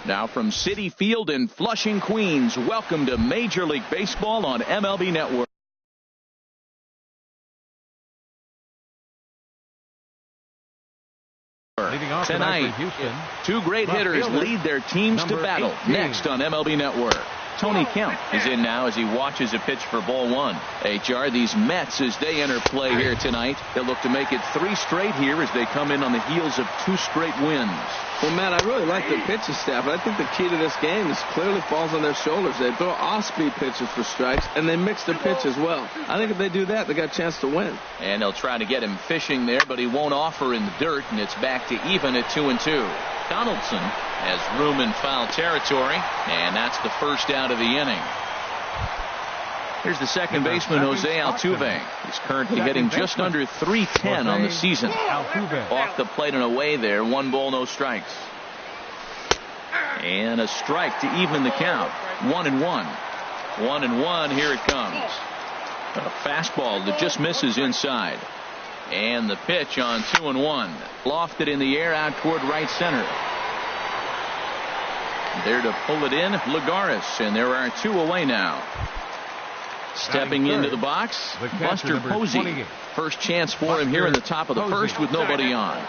Now from Citi Field in Flushing, Queens, welcome to Major League Baseball on MLB Network. Tonight, two great hitters lead their teams to battle. Next on MLB Network, Tony Kemp is in now as he watches a pitch for ball one. HR, these Mets, as they enter play here tonight, they'll look to make it 3 straight here as they come in on the heels of 2 straight wins. Well, Matt, I really like the pitching staff. I think the key to this game is clearly falls on their shoulders. They throw off-speed pitches for strikes, and they mix their pitch as well. I think if they do that, they got a chance to win. And they'll try to get him fishing there, but he won't offer in the dirt, and it's back to even at 2-2. Donaldson has room in foul territory, and that's the first out of the inning. Here's the second baseman, Jose Altuve. He's currently hitting just under .310 on the season. Off the plate and away there. 1 ball, no strikes. And a strike to even the count. 1-1. 1-1. Here it comes. A fastball that just misses inside. And the pitch on 2-1. Lofted in the air out toward right center. There to pull it in, Lagares. And there are 2 away now. Stepping into the box, Buster Posey. First chance for him here in the top of the first with nobody on.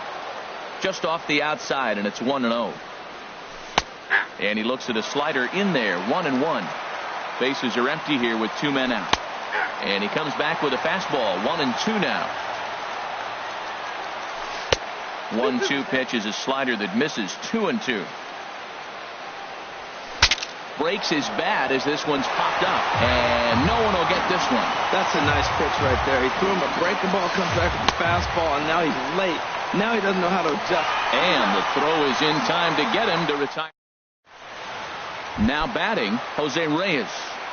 Just off the outside, and it's 1-0. And he looks at a slider in there. 1-1. Bases are empty here with 2 men out. And he comes back with a fastball. 1-2 now. 1-2 pitch is a slider that misses. 2-2. Breaks his bat as this one's popped up, and no one will get this one. That's a nice pitch right there. He threw him a breaking ball, comes back with the fastball, and now he's late. Now he doesn't know how to adjust. And the throw is in time to get him to retire. Now batting, Jose Reyes.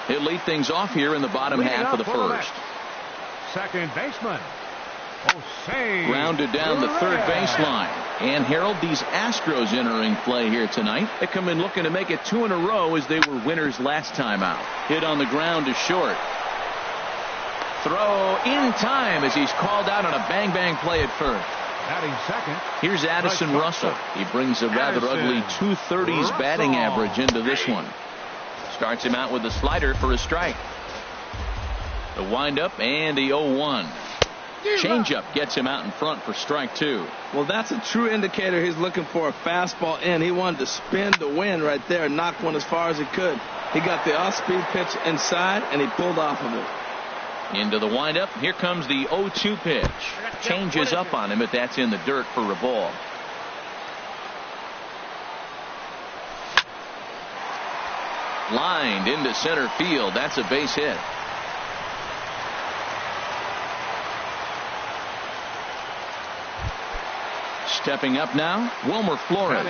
He'll lead things off here in the bottom half of the first. Second baseman, Jose. Grounded down the third baseline. And Harold, these Astros entering play here tonight. They come in looking to make it 2 in a row as they were winners last time out. Hit on the ground to short. Throw in time as he's called out on a bang-bang play at first. Batting second. Here's Addison Russell. He brings a rather ugly 230s batting average into this one. Starts him out with a slider for a strike. The windup and the 0-1. Changeup gets him out in front for strike 2. Well, that's a true indicator he's looking for a fastball in. He wanted to spin to win right there, knock one as far as he could. He got the off-speed pitch inside, and he pulled off of it. Into the windup. Here comes the 0-2 pitch. Changes up on him, but that's in the dirt for a ball. Lined into center field. That's a base hit. Stepping up now, Wilmer Flores.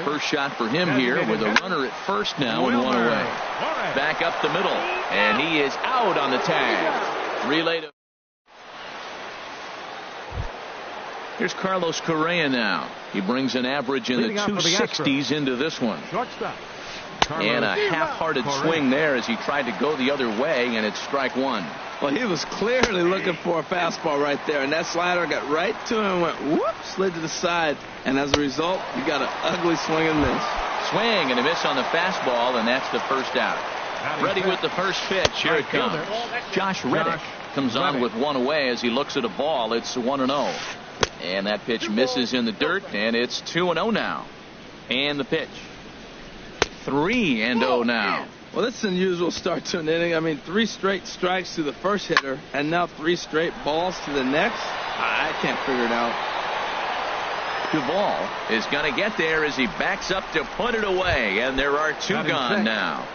First shot for him here with a runner at first now and 1 away. Back up the middle, and he is out on the tag. Relay to. Here's Carlos Correa now. He brings an average in the 260s into this one. And a half-hearted swing there as he tried to go the other way, and it's strike 1. Well, he was clearly looking for a fastball right there, and that slider got right to him and went whoop, slid to the side, and as a result, you got an ugly swing and miss. Swing and a miss on the fastball, and that's the first out. Ready with the first pitch. Here it comes. Josh Reddick comes on with 1 away as he looks at a ball. It's 1-0. And that pitch misses in the dirt, and it's 2-0 now. And the pitch. 3-0 now. Well, that's an unusual start to an inning. I mean, 3 straight strikes to the first hitter, and now 3 straight balls to the next. I can't figure it out. Duvall is going to get there as he backs up to put it away, and there are 2 gone now.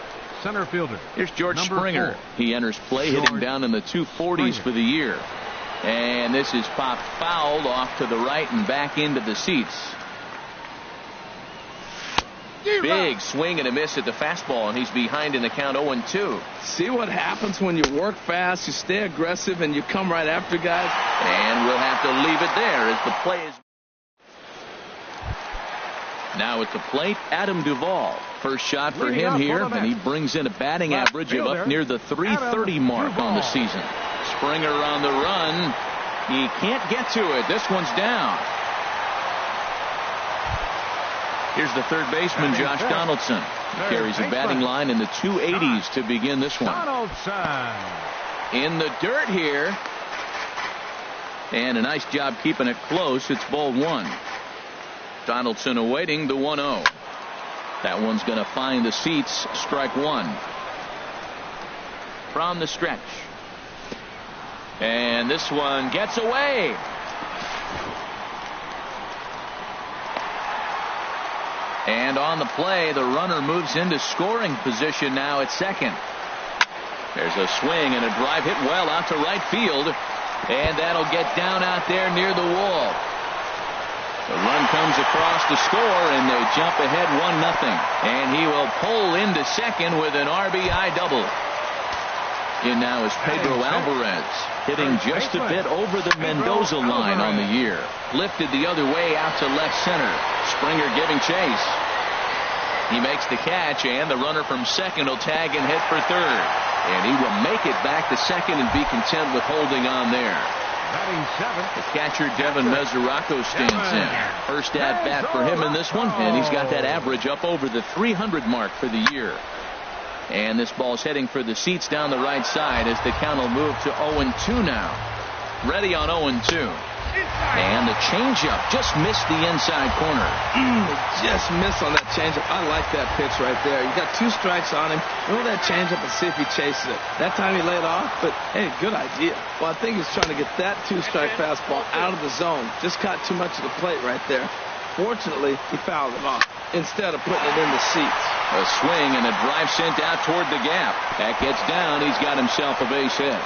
Center fielder. Here's George Springer. 4. He enters play hitting down in the 240s for the year. And this is popped foul off to the right and back into the seats. Big swing and a miss at the fastball, and he's behind in the count 0-2. See what happens when you work fast, you stay aggressive, and you come right after guys. And we'll have to leave it there as the play is. Now at the plate, Adam Duvall. First shot for him here, and he brings in a batting average of up near the 330 mark on the season. Springer on the run. He can't get to it. This one's down. Here's the third baseman, Josh Donaldson. Carries a batting line in the 280s to begin this one. In the dirt here. And a nice job keeping it close. It's ball one. Donaldson awaiting the 1-0. That one's going to find the seats. Strike one. From the stretch. And this one gets away. And on the play, the runner moves into scoring position now at second. There's a swing and a drive hit well out to right field. And that'll get down out there near the wall. The run comes across to score, and they jump ahead 1-0. And he will pull into second with an RBI double. In now is Pedro Alvarez, hitting just a bit over the Mendoza line on the year. Lifted the other way out to left center. Springer giving chase. He makes the catch, and the runner from second will tag and hit for third. And he will make it back to second and be content with holding on there. The catcher, Devin Mesoraco, stands in. First at bat for him in this one, and he's got that average up over the 300 mark for the year. And this ball's heading for the seats down the right side as the count will move to 0-2 now. Ready on 0-2. And the changeup just missed the inside corner. Just missed on that changeup. I like that pitch right there. You got 2 strikes on him. Throw that changeup and see if he chases it. That time he laid off, but hey, good idea. Well, I think he's trying to get that 2-strike fastball out of the zone. Just caught too much of the plate right there. Fortunately, he fouled it off instead of putting it in the seats. A swing and a drive sent out toward the gap. That gets down. He's got himself a base hit.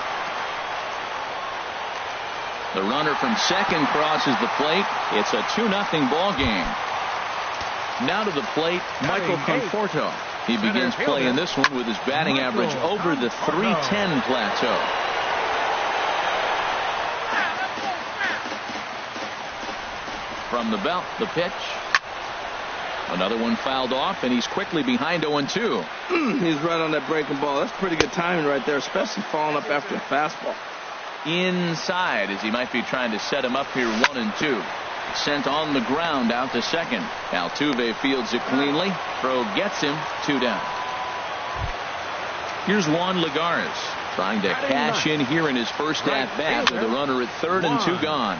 The runner from second crosses the plate. It's a 2-0 ball game. Now to the plate, Michael Conforto. He begins playing this one with his batting average over the 310 plateau. From the belt, the pitch. Another one fouled off, and he's quickly behind 0-2. He's right on that breaking ball. That's pretty good timing right there, especially following up after a fastball. Inside as he might be trying to set him up here 1-2. Sent on the ground out to second. Altuve fields it cleanly. Throw gets him 2 down. Here's Juan Lagares trying to cash in here in his first at bat with a runner at third and 2 gone.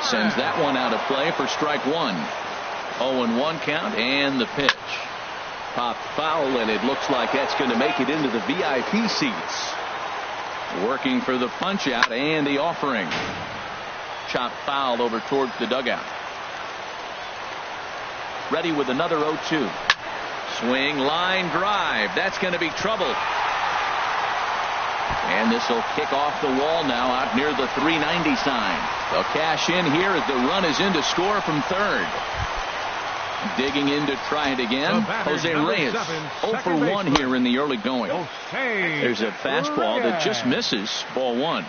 Sends that one out of play for strike one. 0-1 count and the pitch. Popped foul, and it looks like that's going to make it into the VIP seats. Working for the punch out and the offering. Chopped foul over towards the dugout. Ready with another 0-2. Swing, line drive. That's going to be trouble. And this will kick off the wall now out near the 390 sign. They'll cash in here as the run is in to score from third. Digging in to try it again. Jose Reyes 0 for 1 here in the early going. There's a fastball that just misses. Ball one.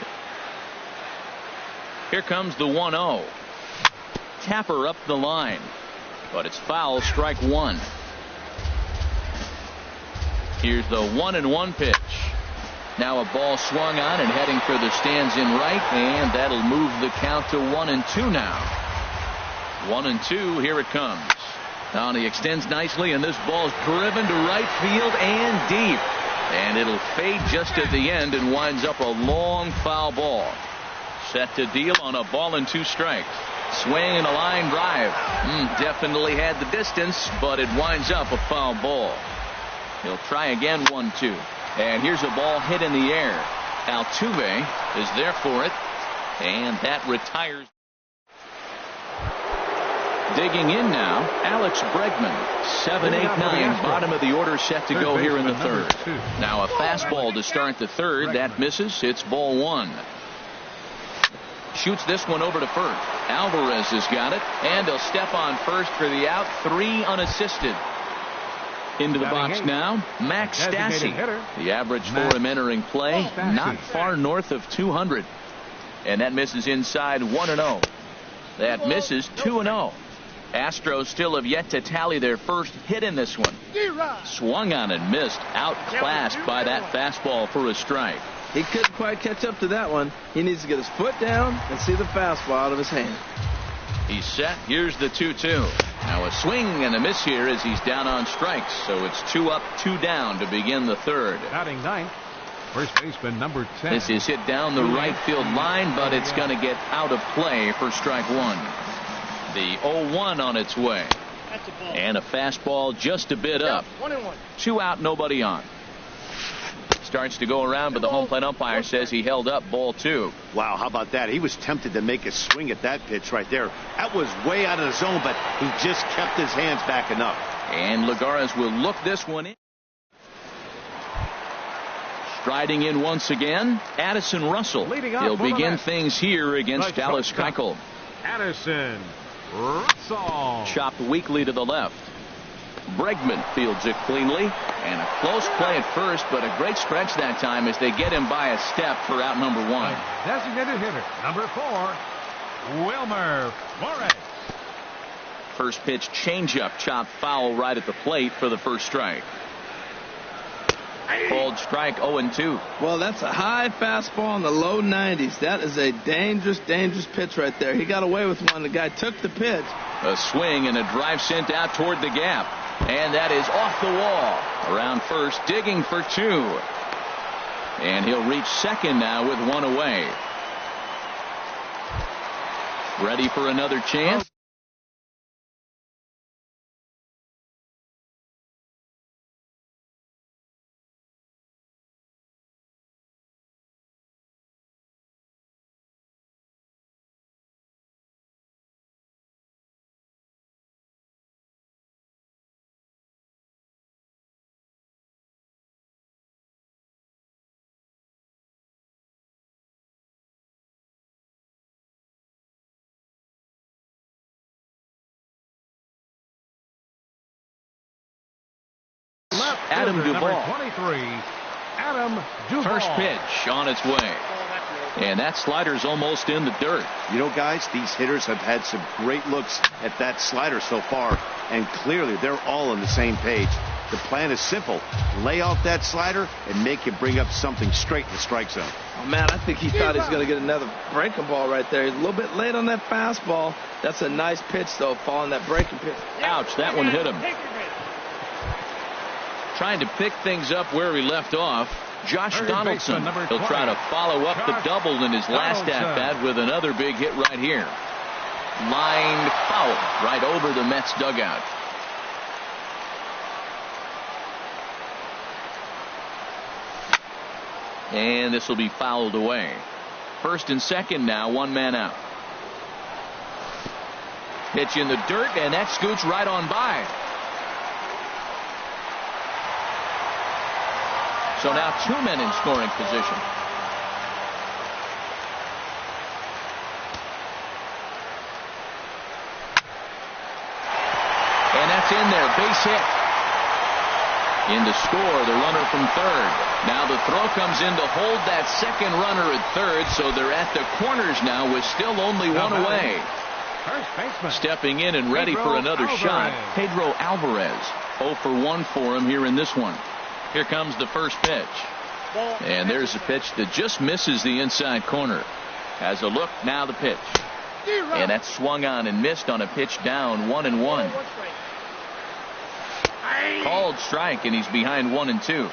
Here comes the 1-0. Tapper up the line. But it's foul. Strike one. Here's the 1-1 pitch. Now a ball swung on and heading for the stands in right. And that'll move the count to 1-2 now. 1-2. Here it comes. Now he extends nicely, and this ball's driven to right field and deep. And it'll fade just at the end and winds up a long foul ball. Set to deal on a ball and 2 strikes. Swing and a line drive. Definitely had the distance, but it winds up a foul ball. He'll try again 1-2. And here's a ball hit in the air. Altuve is there for it. And that retires. Digging in now, Alex Bregman. 7-8-9, bottom of the order set to go here in the third. Now a fastball to start the third. That misses. It's ball one. Shoots this one over to first. Alvarez has got it, and he'll step on first for the out. 3 unassisted. Into the box now, Max Stassi. The average for him entering play, not far north of 200. And that misses inside 1-0. That misses 2-0. Astros still have yet to tally their first hit in this one. Swung on and missed, outclassed by that fastball for a strike. He couldn't quite catch up to that one. He needs to get his foot down and see the fastball out of his hand. He's set. Here's the 2-2. Now a swing and a miss here as he's down on strikes. So it's 2 up, 2 down to begin the third. Batting ninth, first baseman number 10. This is hit down the right field line, but it's going to get out of play for strike one. The 0-1 on its way. And a fastball just a bit up. 2 out, nobody on. Starts to go around, but the home plate umpire says he held up ball 2. Wow, how about that? He was tempted to make a swing at that pitch right there. That was way out of the zone, but he just kept his hands back enough. And Lagares will look this one in. Striding in once again, Addison Russell. He'll begin things here against Dallas Keuchel. Addison Russell. Chopped weakly to the left. Bregman fields it cleanly, and a close play at first, but a great stretch that time as they get him by a step for out number 1. Designated hitter number 4, Wilmer Flores. First pitch changeup chopped foul right at the plate for the first strike. Called strike 0-2. Well, that's a high fastball in the low 90s. That is a dangerous pitch right there. He got away with one. The guy took the pitch. A swing and a drive sent out toward the gap. And that is off the wall. Around first, digging for 2. And he'll reach second now with 1 away. Ready for another chance? Adam Duvall. 23, Adam Duvall. First pitch on its way. And that slider's almost in the dirt. You know, guys, these hitters have had some great looks at that slider so far, and clearly they're all on the same page. The plan is simple. Lay off that slider and make him bring up something straight in the strike zone. Oh, man, I think he thought he was going to get another breaking ball right there. He's a little bit late on that fastball. That's a nice pitch, though, following that breaking pitch. Ouch, that one hit him. Trying to pick things up where he left off. Josh Donaldson. He'll try to follow up the double in his last at-bat with another big hit right here. Lined foul right over the Mets dugout. And this will be fouled away. First and second now, 1 man out. Pitch in the dirt, and that scoots right on by. So now 2 men in scoring position. And that's in there. Base hit. In to score the runner from third. Now the throw comes in to hold that second runner at third, so they're at the corners now with still only 1 away. Stepping in and ready for another shot, Pedro Alvarez. 0 for 1 for him here in this one. Here comes the first pitch. And there's a pitch that just misses the inside corner. Has a look, now the pitch. And that's swung on and missed on a pitch down 1-1. Called strike, and he's behind 1-2.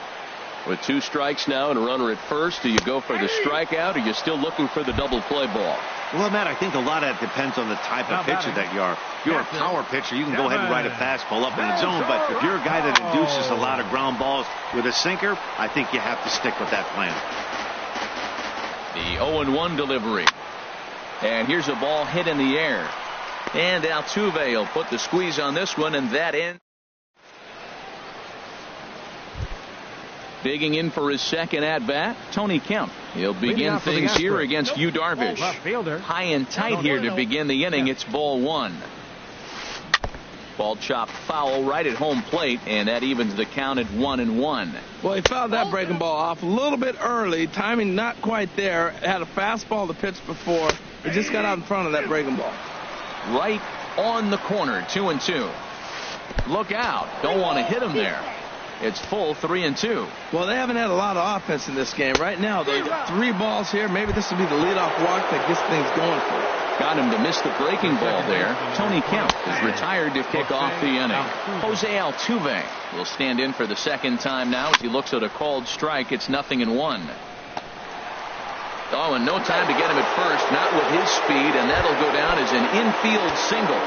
With 2 strikes now and a runner at first, do you go for the strikeout, or are you still looking for the double play ball? Well, Matt, I think a lot of that depends on the type of pitcher that you are. If you're a power pitcher, you can go ahead and ride a fastball up in the zone, but if you're a guy that induces a lot of ground balls with a sinker, I think you have to stick with that plan. The 0-1 delivery. And here's a ball hit in the air. And Altuve will put the squeeze on this one, and that ends. Digging in for his second at-bat, Tony Kemp. He'll begin things here against Yu Darvish. High and tight here to begin the inning. It's ball 1. Ball chopped foul right at home plate, and that evens the count at 1-1. Well, he fouled that breaking ball off a little bit early. Timing not quite there. Had a fastball to pitch before. He just got out in front of that breaking ball. Right on the corner, 2-2. Look out. Don't want to hit him there. It's full 3-2. Well, they haven't had a lot of offense in this game. Right now, they got 3 balls here. Maybe this will be the leadoff walk that gets things going for them. Got him to miss the breaking ball there. Tony Kemp is retired to kick off the inning. Jose Altuve will stand in for the second time now as he looks at a called strike. It's 0-1. Oh, and no time to get him at first, not with his speed, and that'll go down as an infield single.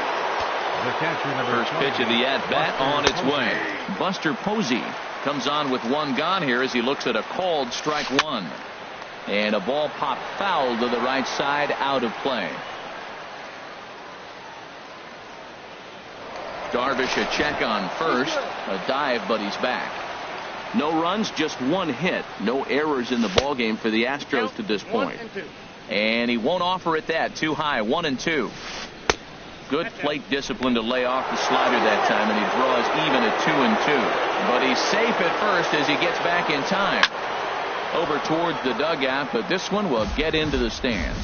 First pitch of the at-bat on its way. Buster Posey comes on with one gone here as he looks at a called strike one. And a ball popped foul to the right side, out of play. Darvish a check on first. A dive, but he's back. No runs, just one hit. No errors in the ballgame for the Astros to this point. And he won't offer it that. Too high, 1-2. Good plate discipline to lay off the slider that time, and he draws even at 2-2. But he's safe at first as he gets back in time. Over towards the dugout, but this one will get into the stands.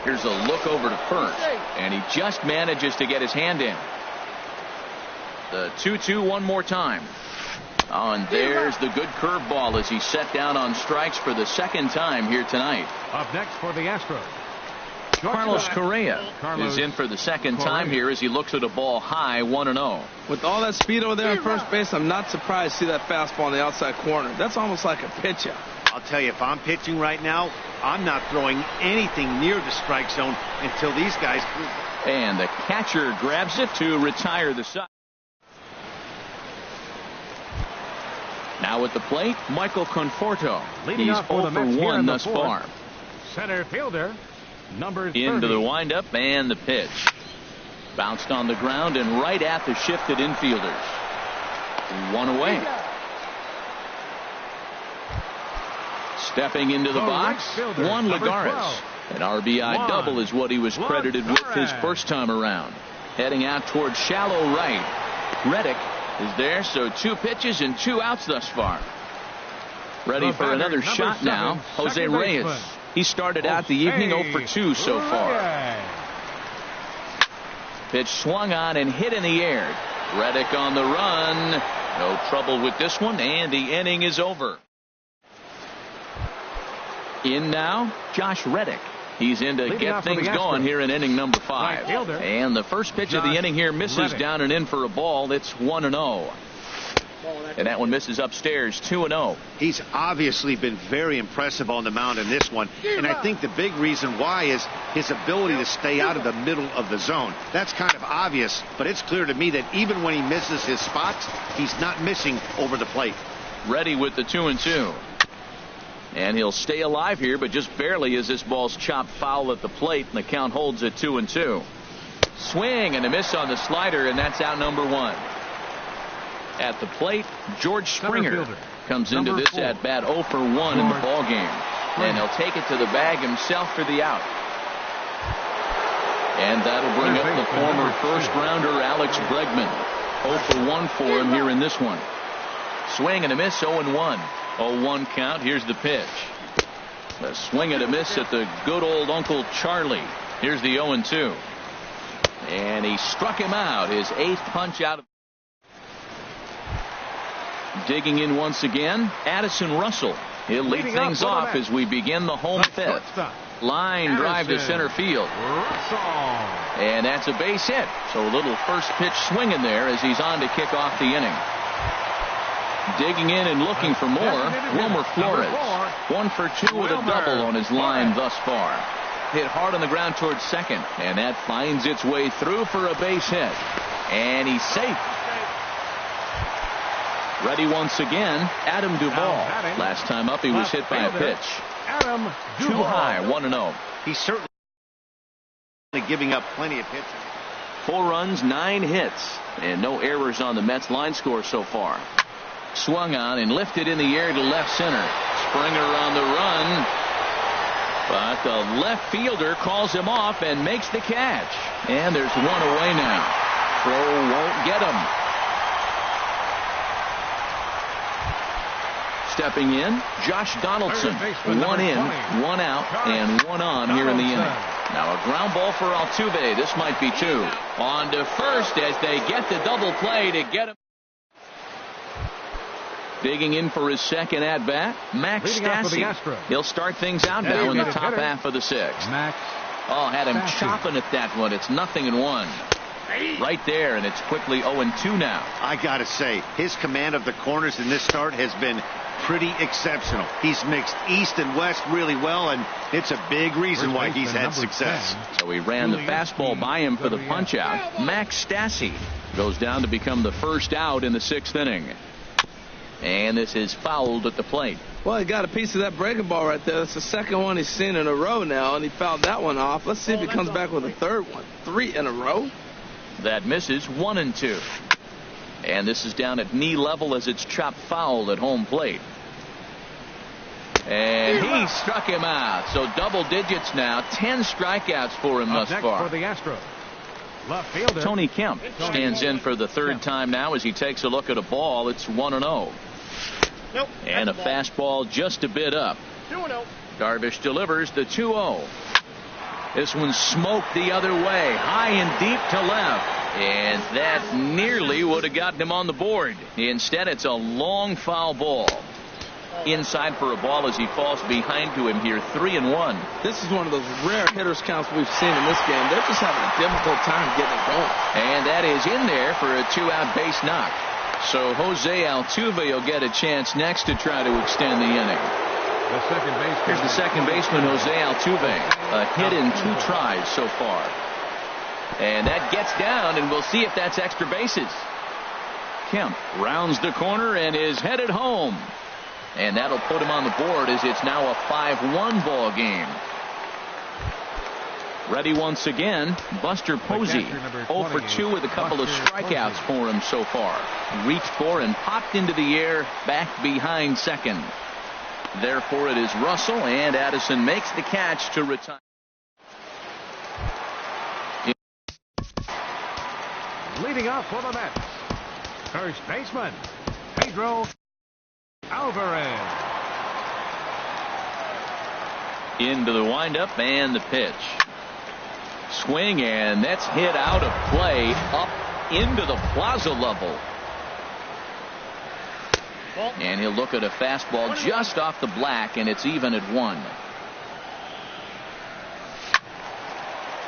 Here's a look over to first, and he just manages to get his hand in. The 2-2 one more time. Oh, and there's the good curveball as he's set down on strikes for the second time here tonight. Up next for the Astros, Carlos Correa is in for the second time here as he looks at a ball high, 1-0. With all that speed over there on first base, I'm not surprised to see that fastball in the outside corner. That's almost like a pitch out. I'll tell you, if I'm pitching right now, I'm not throwing anything near the strike zone until these guys. And the catcher grabs it to retire the side. Now at the plate, Michael Conforto. Leading He's off for 0 the for Mets here 1 in the thus fourth. far. Center fielder, number 30. Into the windup and the pitch. Bounced on the ground and right at the shifted infielders. One away. Stepping into the box, Juan Lagares. An RBI double is what he was credited with his first time around. Heading out towards shallow right. Reddick is there, so 2 pitches and 2 outs thus far. Ready for another shot now, Jose Reyes. He started out the evening 0 for 2 so far. Pitch swung on and hit in the air. Reddick on the run. No trouble with this one, and the inning is over. In now, Josh Reddick. He's in to get things going here in inning number 5. And the first pitch of the inning here misses down and in for a ball. It's 1-0. And that one misses upstairs, 2-0. He's obviously been very impressive on the mound in this one. And I think the big reason why is his ability to stay out of the middle of the zone. That's kind of obvious, but it's clear to me that even when he misses his spots, he's not missing over the plate. Ready with the 2-2. And he'll stay alive here, but just barely as this ball's chopped foul at the plate, and the count holds at 2-2. Swing and a miss on the slider, and that's out number 1. At the plate, George Springer comes into this at bat 0 for 1 in the ball game, and he'll take it to the bag himself for the out. And that'll bring up the former first rounder Alex Bregman. 0 for 1 for him here in this one. Swing and a miss, 0-1. 0-1 count. Here's the pitch. A swing and a miss at the good old Uncle Charlie. Here's the 0-2. And he struck him out. His 8th punch out. Digging in once again, Addison Russell. He'll lead things off as we begin the home 5th. Line drive to center field. And that's a base hit. So a little first pitch swing in there as he's on to kick off the inning. Digging in and looking for more, Wilmer Flores. 1 for 2 with a double on his line thus far. Hit hard on the ground towards second, and that finds its way through for a base hit. And he's safe. Ready once again, Adam Duvall. Last time up he was hit by a pitch. Too high, 1-0. He's certainly giving up plenty of hits. 4 runs, 9 hits, and no errors on the Mets line score so far. Swung on and lifted in the air to left center. Springer on the run, but the left fielder calls him off and makes the catch. And there's 1 away now. Throw won't get him. Stepping in, Josh Donaldson. 1 in, 1 out, and 1 on here in the inning. Now a ground ball for Altuve. This might be 2. On to first as they get the double play to get him. Digging in for his second at-bat, Max Stassi. He'll start things out now in the top half of the sixth. Oh, had him chopping at that one. It's 0-1. Right there, and it's quickly 0-2 now. I got to say, his command of the corners in this start has been pretty exceptional. He's mixed east and west really well, and it's a big reason why he's had success. So he ran the fastball by him for the punch-out. Max Stassi goes down to become the first out in the sixth inning. And this is fouled at the plate. Well, he got a piece of that breaking ball right there. That's the second one he's seen in a row now, and he fouled that one off. Let's see if he comes back with a third one. 3 in a row. That misses 1-2. And this is down at knee level as it's chopped foul at home plate. And he struck him out. So double digits now. 10 strikeouts for him thus far. For the Astros, left fielder Tony Kemp stands in for the third time now as he takes a look at a ball. It's 1-0. And a fastball just a bit up. 2-0. Darvish delivers the 2-0. This one's smoked the other way, high and deep to left. And that nearly would have gotten him on the board. Instead, it's a long foul ball. Inside for a ball as he falls behind to him here, 3-1. This is one of those rare hitters counts we've seen in this game. They're just having a difficult time getting it going. And that is in there for a 2-out base knock. So Jose Altuve will get a chance next to try to extend the inning. Here's the second baseman, Jose Altuve. A hit in 2 tries so far. And that gets down, and we'll see if that's extra bases. Kemp rounds the corner and is headed home. And that'll put him on the board as it's now a 5-1 ball game. Ready once again, Buster Posey. 0 for 2 with a couple of strikeouts for him so far. Reached for and popped into the air back behind second. Therefore it is Russell, and Addison makes the catch to retire. Leading off for the Mets, first baseman Pedro Alvarez. Into the windup and the pitch. Swing, and that's hit out of play up into the plaza level. And he'll look at a fastball just off the black, and it's even at 1.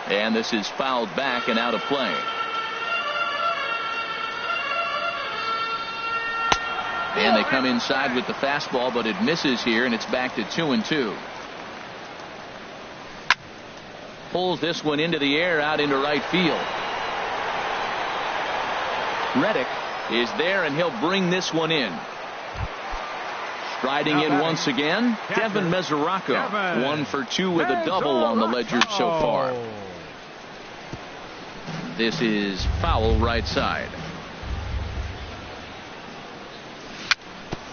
And this is fouled back and out of play. And they come inside with the fastball, but it misses here, and it's back to 2-2. Pulls this one into the air out into right field. Reddick is there, and he'll bring this one in. Striding in once again, Devin Mesoraco. 1 for 2 with a double on the ledger so far. This is foul right side.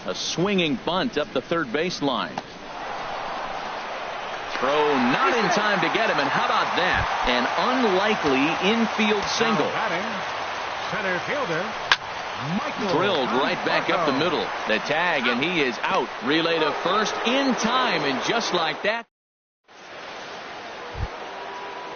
A swinging bunt up the third baseline. Throw not in time to get him, and how about that? An unlikely infield single. Center fielder Drilled right back up the middle. The tag, and he is out. Relay to first in time, and just like that.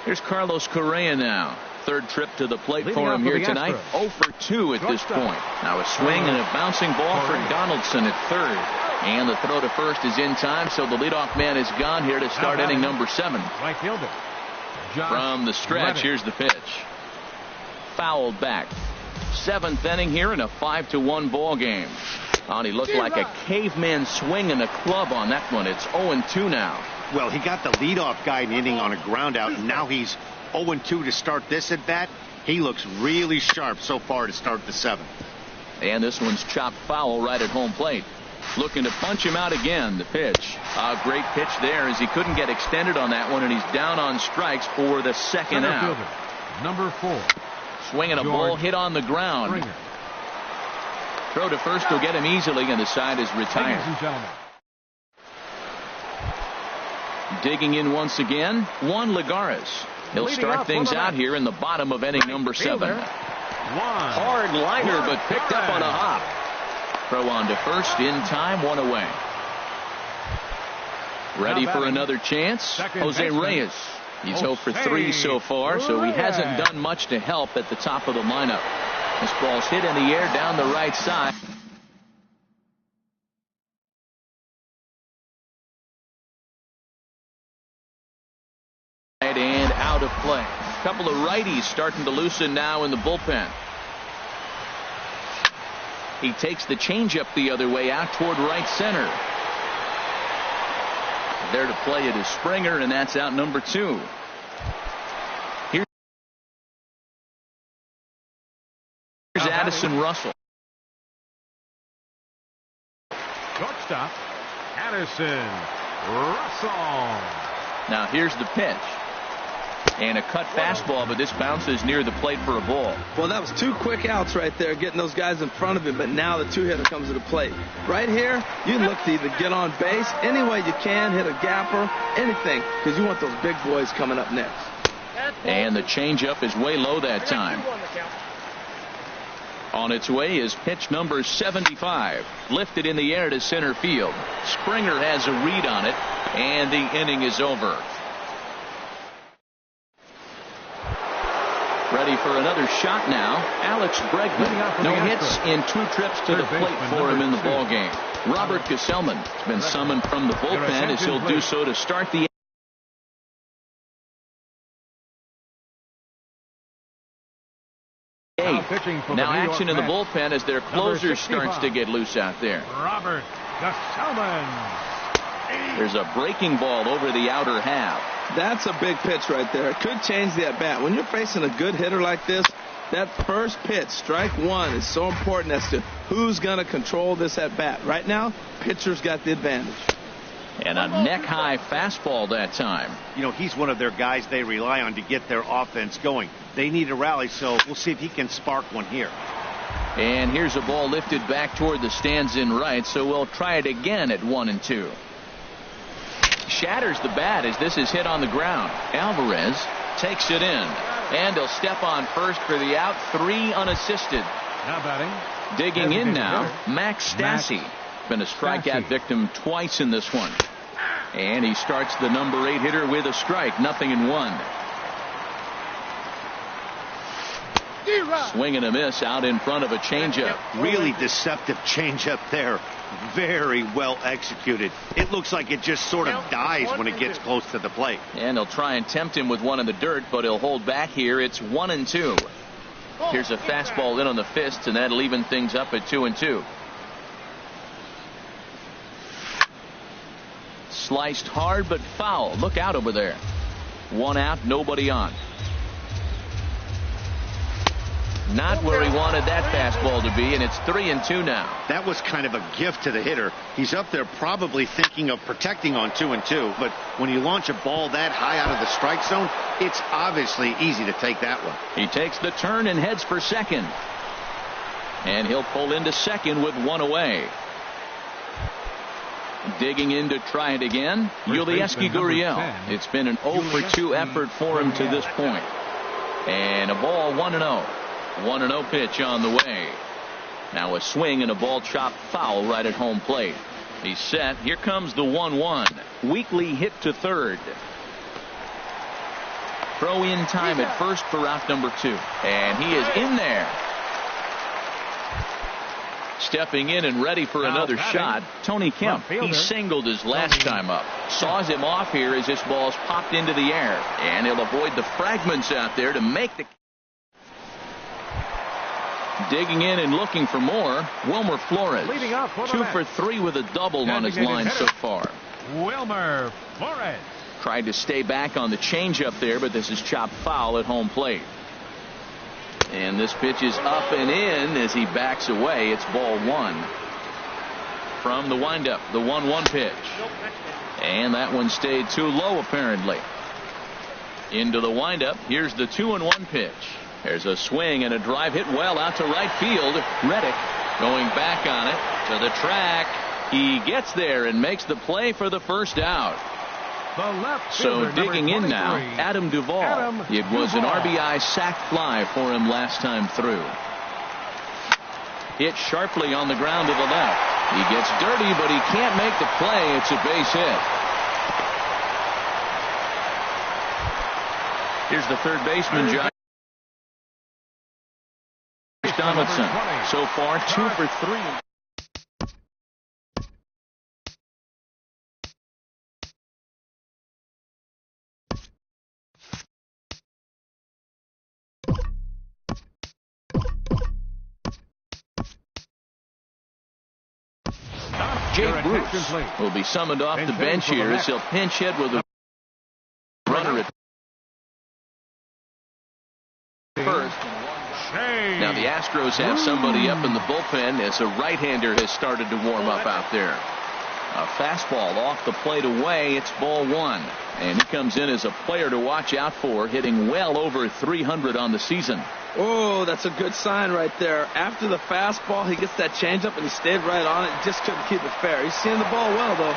Here's Carlos Correa now. Third trip to the plate for him here tonight. 0 for 2 at this point. Now a swing and a bouncing ball for Donaldson at third. And the throw to first is in time, so the leadoff man is gone here to start inning number 7. Right fielder From the stretch, here's the pitch. Fouled back. 7th inning here in a 5-1 ball game. Oh, he looked like a caveman swinging a club on that one. It's 0-2 now. Well, he got the leadoff guy in the inning on a ground out, and now he's 0-2 to start this at bat. He looks really sharp so far to start the 7th. And this one's chopped foul right at home plate. Looking to punch him out again. The pitch. A great pitch there as he couldn't get extended on that one, and he's down on strikes for the second out. Number 4. Swinging a ball hit on the ground. Springer. Throw to first will get him easily, and the side is retired. Ladies and gentlemen. Digging in once again, Juan Lagares. He'll start things out here in the bottom of inning number 7. Hard liner, but picked up on a hop. Throw on to first in time, 1 away. Ready for another chance, Jose Reyes. He's 0 for 3 so far, so he hasn't done much to help at the top of the lineup. This ball's hit in the air down the right side. out of play. A couple of righties starting to loosen now in the bullpen. He takes the changeup the other way out toward right center. There to play it is Springer, and that's out number 2. Here's Addison Russell. Shortstop, Addison Russell. Now here's the pitch. And a cut fastball, but this bounces near the plate for a ball. Well, that was 2 quick outs right there, getting those guys in front of him, but now the 2-hitter comes to the plate. Right here, you look to either get on base any way you can, hit a gapper, anything, because you want those big boys coming up next. And the changeup is way low that time. On its way is pitch number 75. Lifted in the air to center field. Springer has a read on it, and the inning is over. Ready for another shot now. Alex Bregman. No hits in 2 trips to the plate for him in the ballgame. Robert Gesellman has been summoned from the bullpen as he'll do so to start the Now action in the bullpen as their closer starts to get loose out there. Robert Gesellman. There's a breaking ball over the outer half. That's a big pitch right there. It could change the at-bat. When you're facing a good hitter like this, that first pitch, strike 1, is so important as to who's going to control this at-bat. Right now, pitcher's got the advantage. And a neck-high fastball that time. You know, he's one of their guys they rely on to get their offense going. They need a rally, so we'll see if he can spark one here. And here's a ball lifted back toward the stands in right, so we'll try it again at 1-2. Shatters the bat as this is hit on the ground. Alvarez takes it in, and he'll step on first for the out. 3 unassisted. Now batting. Digging in now, Max Stassi. Been a strikeout victim twice in this one. And he starts the number 8 hitter with a strike. 0-1. Swing and a miss out in front of a changeup. Really deceptive changeup there. Very well executed. It looks like it just sort of dies when it gets close to the plate. And he'll try and tempt him with one in the dirt, but he'll hold back here. It's 1-2. Here's a fastball in on the fist, and that'll even things up at 2-2. Sliced hard but foul. Look out over there. 1 out, nobody on. Not where he wanted that fastball to be, and it's 3-2 now. That was kind of a gift to the hitter. He's up there probably thinking of protecting on 2-2, but when you launch a ball that high out of the strike zone, it's obviously easy to take that one. He takes the turn and heads for second. And he'll pull into second with 1 away. Digging in to try it again, Yulieski Gurriel. It's been an 0-for-2 effort for him to this point. And a ball 1-0. 1-0 pitch on the way. Now a swing and a ball chopped foul right at home plate. He's set. Here comes the 1-1. Weekly hit to third. Throw in time at first for out number 2. And he is in there. Stepping in and ready for another shot, Tony Kemp. He singled his last time up. Saws him off here as this ball's popped into the air. And he'll avoid the fragments out there to make the... Digging in and looking for more, Wilmer Flores. 2 for 3 with a double on his line so far. Wilmer Flores. Tried to stay back on the changeup there, but this is chopped foul at home plate. And this pitch is up and in as he backs away. It's ball 1. From the windup, the 1-1 pitch. And that one stayed too low apparently. Into the windup, here's the 2-1 pitch. There's a swing and a drive hit well out to right field. Reddick going back on it to the track. He gets there and makes the play for the first out. So digging in now, Adam Duvall. It was an RBI sac fly for him last time through. Hit sharply on the ground to the left. He gets dirty, but he can't make the play. It's a base hit. Here's the third baseman, Josh Donaldson. So far, 2 for 3. Jake Bruce will be summoned off the bench here as he'll pinch hit with a runner at first. Now the Astros have somebody up in the bullpen as a right-hander has started to warm up out there. A fastball off the plate away. It's ball one. And he comes in as a player to watch out for, hitting well over 300 on the season. Oh, that's a good sign right there. After the fastball, he gets that changeup and he stayed right on it. Just couldn't keep it fair. He's seeing the ball well, though.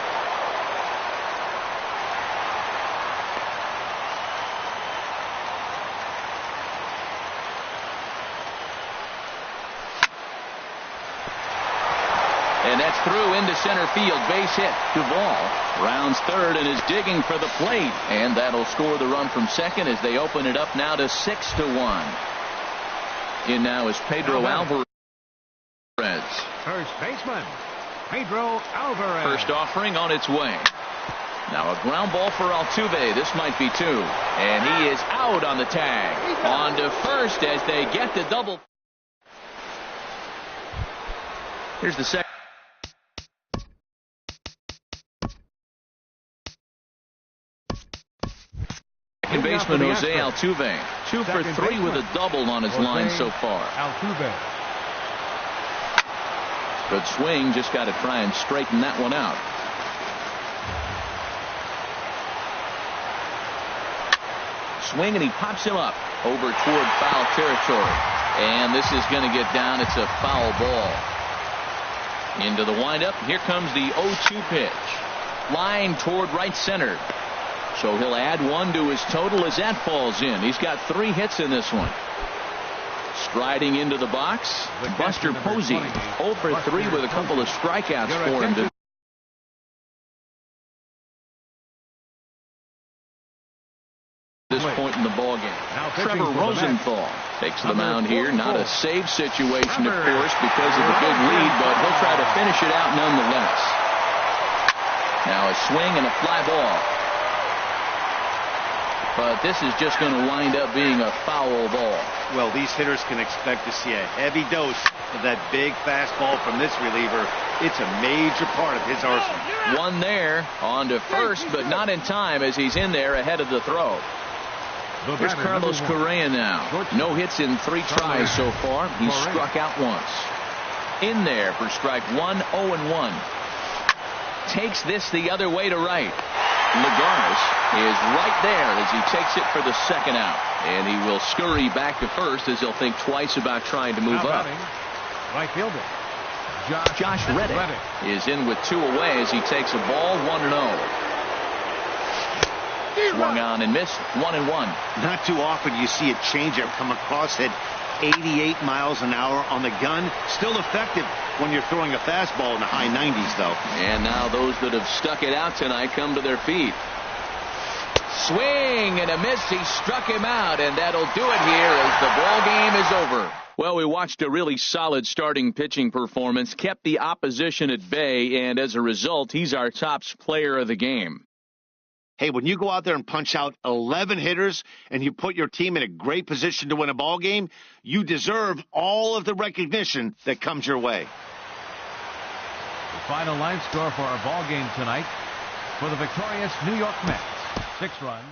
And that's through into center field. Base hit. Duvall rounds third and is digging for the plate. And that'll score the run from second as they open it up now to 6-1. In now is Pedro Alvarez. First baseman, Pedro Alvarez. First offering on its way. Now a ground ball for Altuve. This might be two. And he is out on the tag. On to first as they get the double. Here's the second. Second baseman Jose Altuve. 2 for 3 with a double on his line so far. Altuve. Good swing. Just got to try and straighten that one out. Swing and he pops him up over toward foul territory. And this is going to get down. It's a foul ball. Into the windup. Here comes the 0-2 pitch. Line toward right center. So he'll add one to his total as that falls in. He's got 3 hits in this one. Striding into the box, Buster Posey. 0 for 3 with a couple of strikeouts for him. This point in the ball game. Trevor Rosenthal takes the mound here. Not a save situation, of course, because of the big lead, but he'll try to finish it out nonetheless. Now a swing and a fly ball. But this is just going to wind up being a foul ball. Well, these hitters can expect to see a heavy dose of that big fastball from this reliever. It's a major part of his arsenal. One there, on to first, but not in time as he's in there ahead of the throw. Here's Carlos Correa now. No hits in 3 tries so far. He's struck out once. In there for strike 1, 0-1. Takes this the other way to right. Lagares is right there as he takes it for the second out. And he will scurry back to first as he'll think twice about trying to move up. Right fielder Josh Reddick is in with 2 away as he takes a ball 1-0. Swung on and missed. 1-1. Not too often you see a changeup come across at 88 miles an hour on the gun. Still effective when you're throwing a fastball in the high 90s, though. And now those that have stuck it out tonight come to their feet. Swing and a miss. He struck him out, and that'll do it here as the ball game is over. Well, we watched a really solid starting pitching performance, kept the opposition at bay, and as a result, he's our top player of the game. Hey, when you go out there and punch out 11 hitters and you put your team in a great position to win a ball game, you deserve all of the recognition that comes your way. The final line score for our ball game tonight for the victorious New York Mets. 6 runs.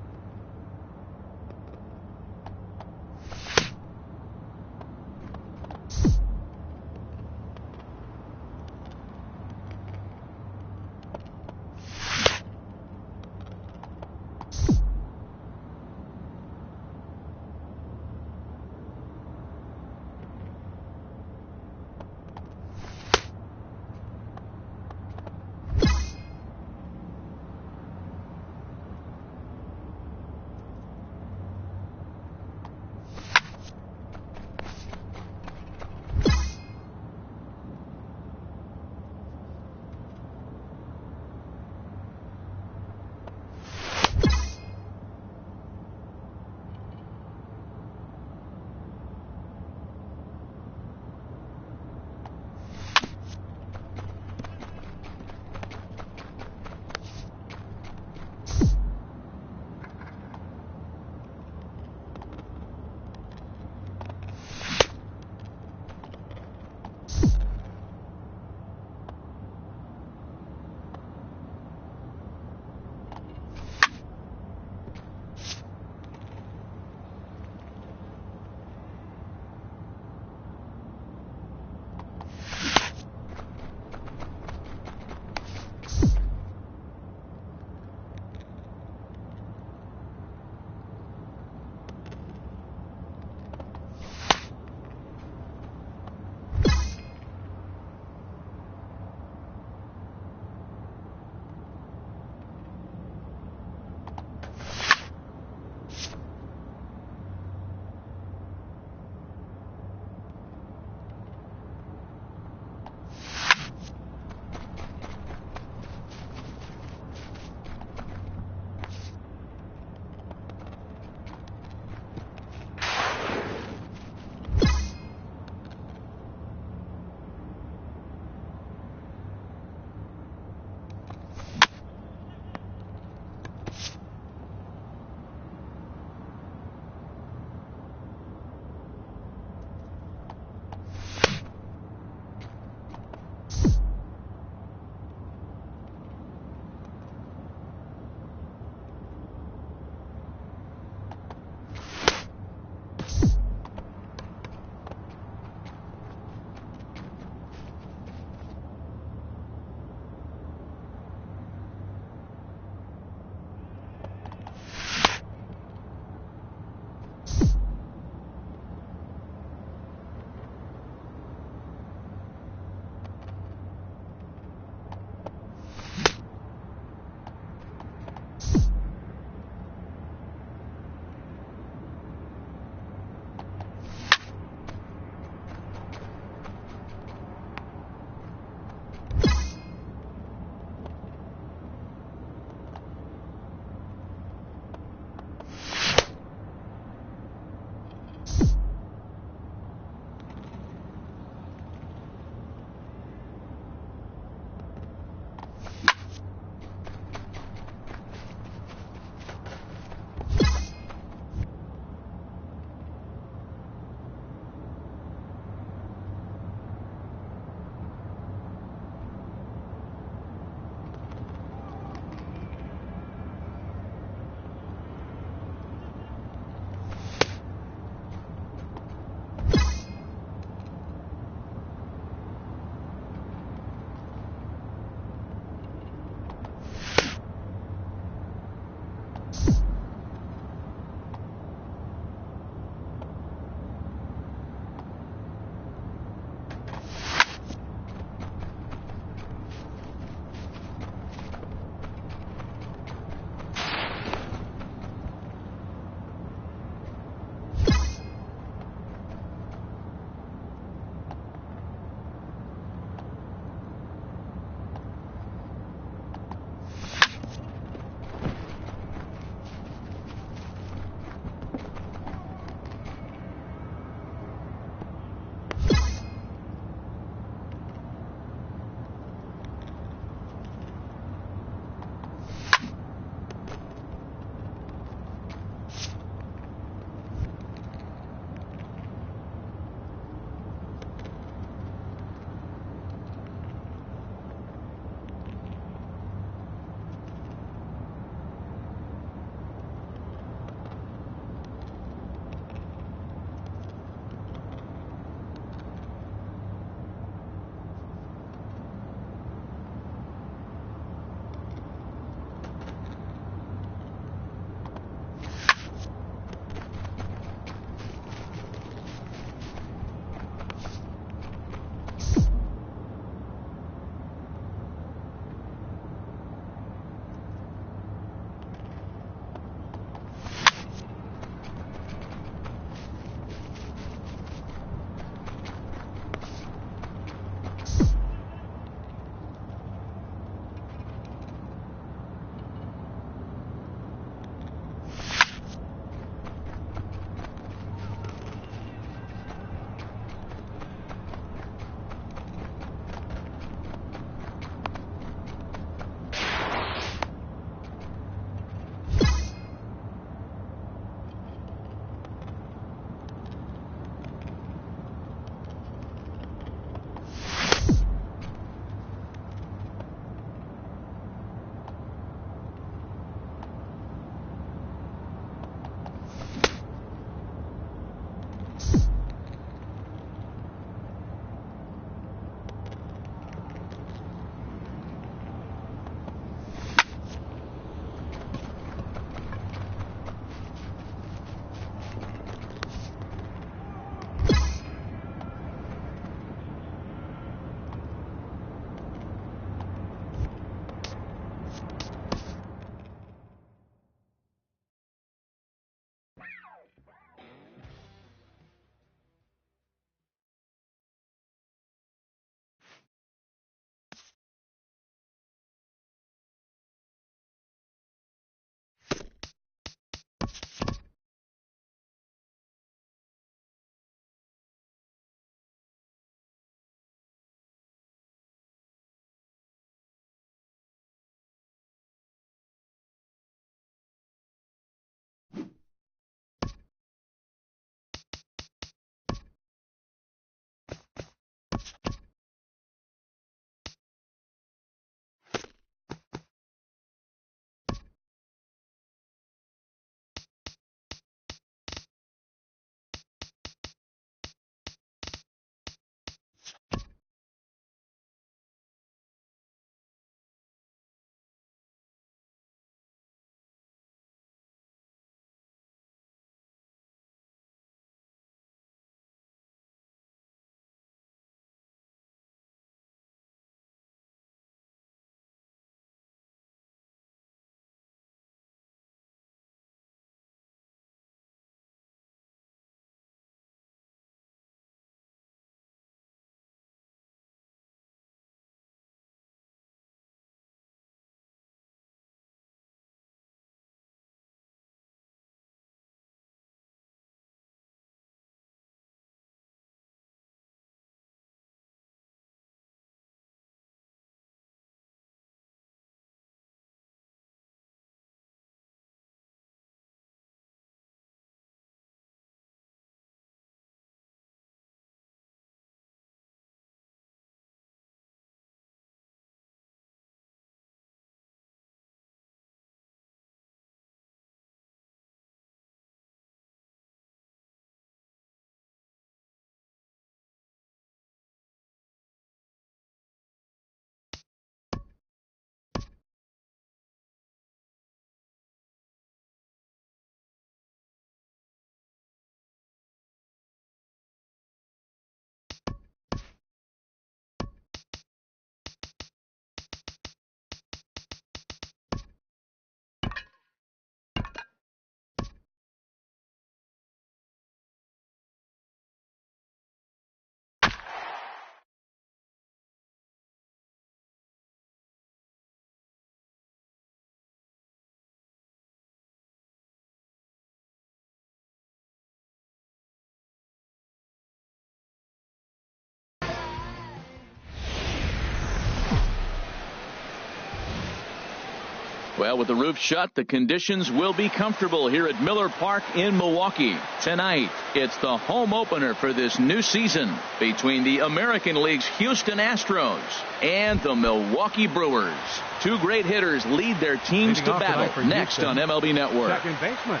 Well, with the roof shut, the conditions will be comfortable here at Miller Park in Milwaukee. Tonight, it's the home opener for this new season between the American League's Houston Astros and the Milwaukee Brewers. Two great hitters lead their teams to battle next on MLB Network. Second baseman,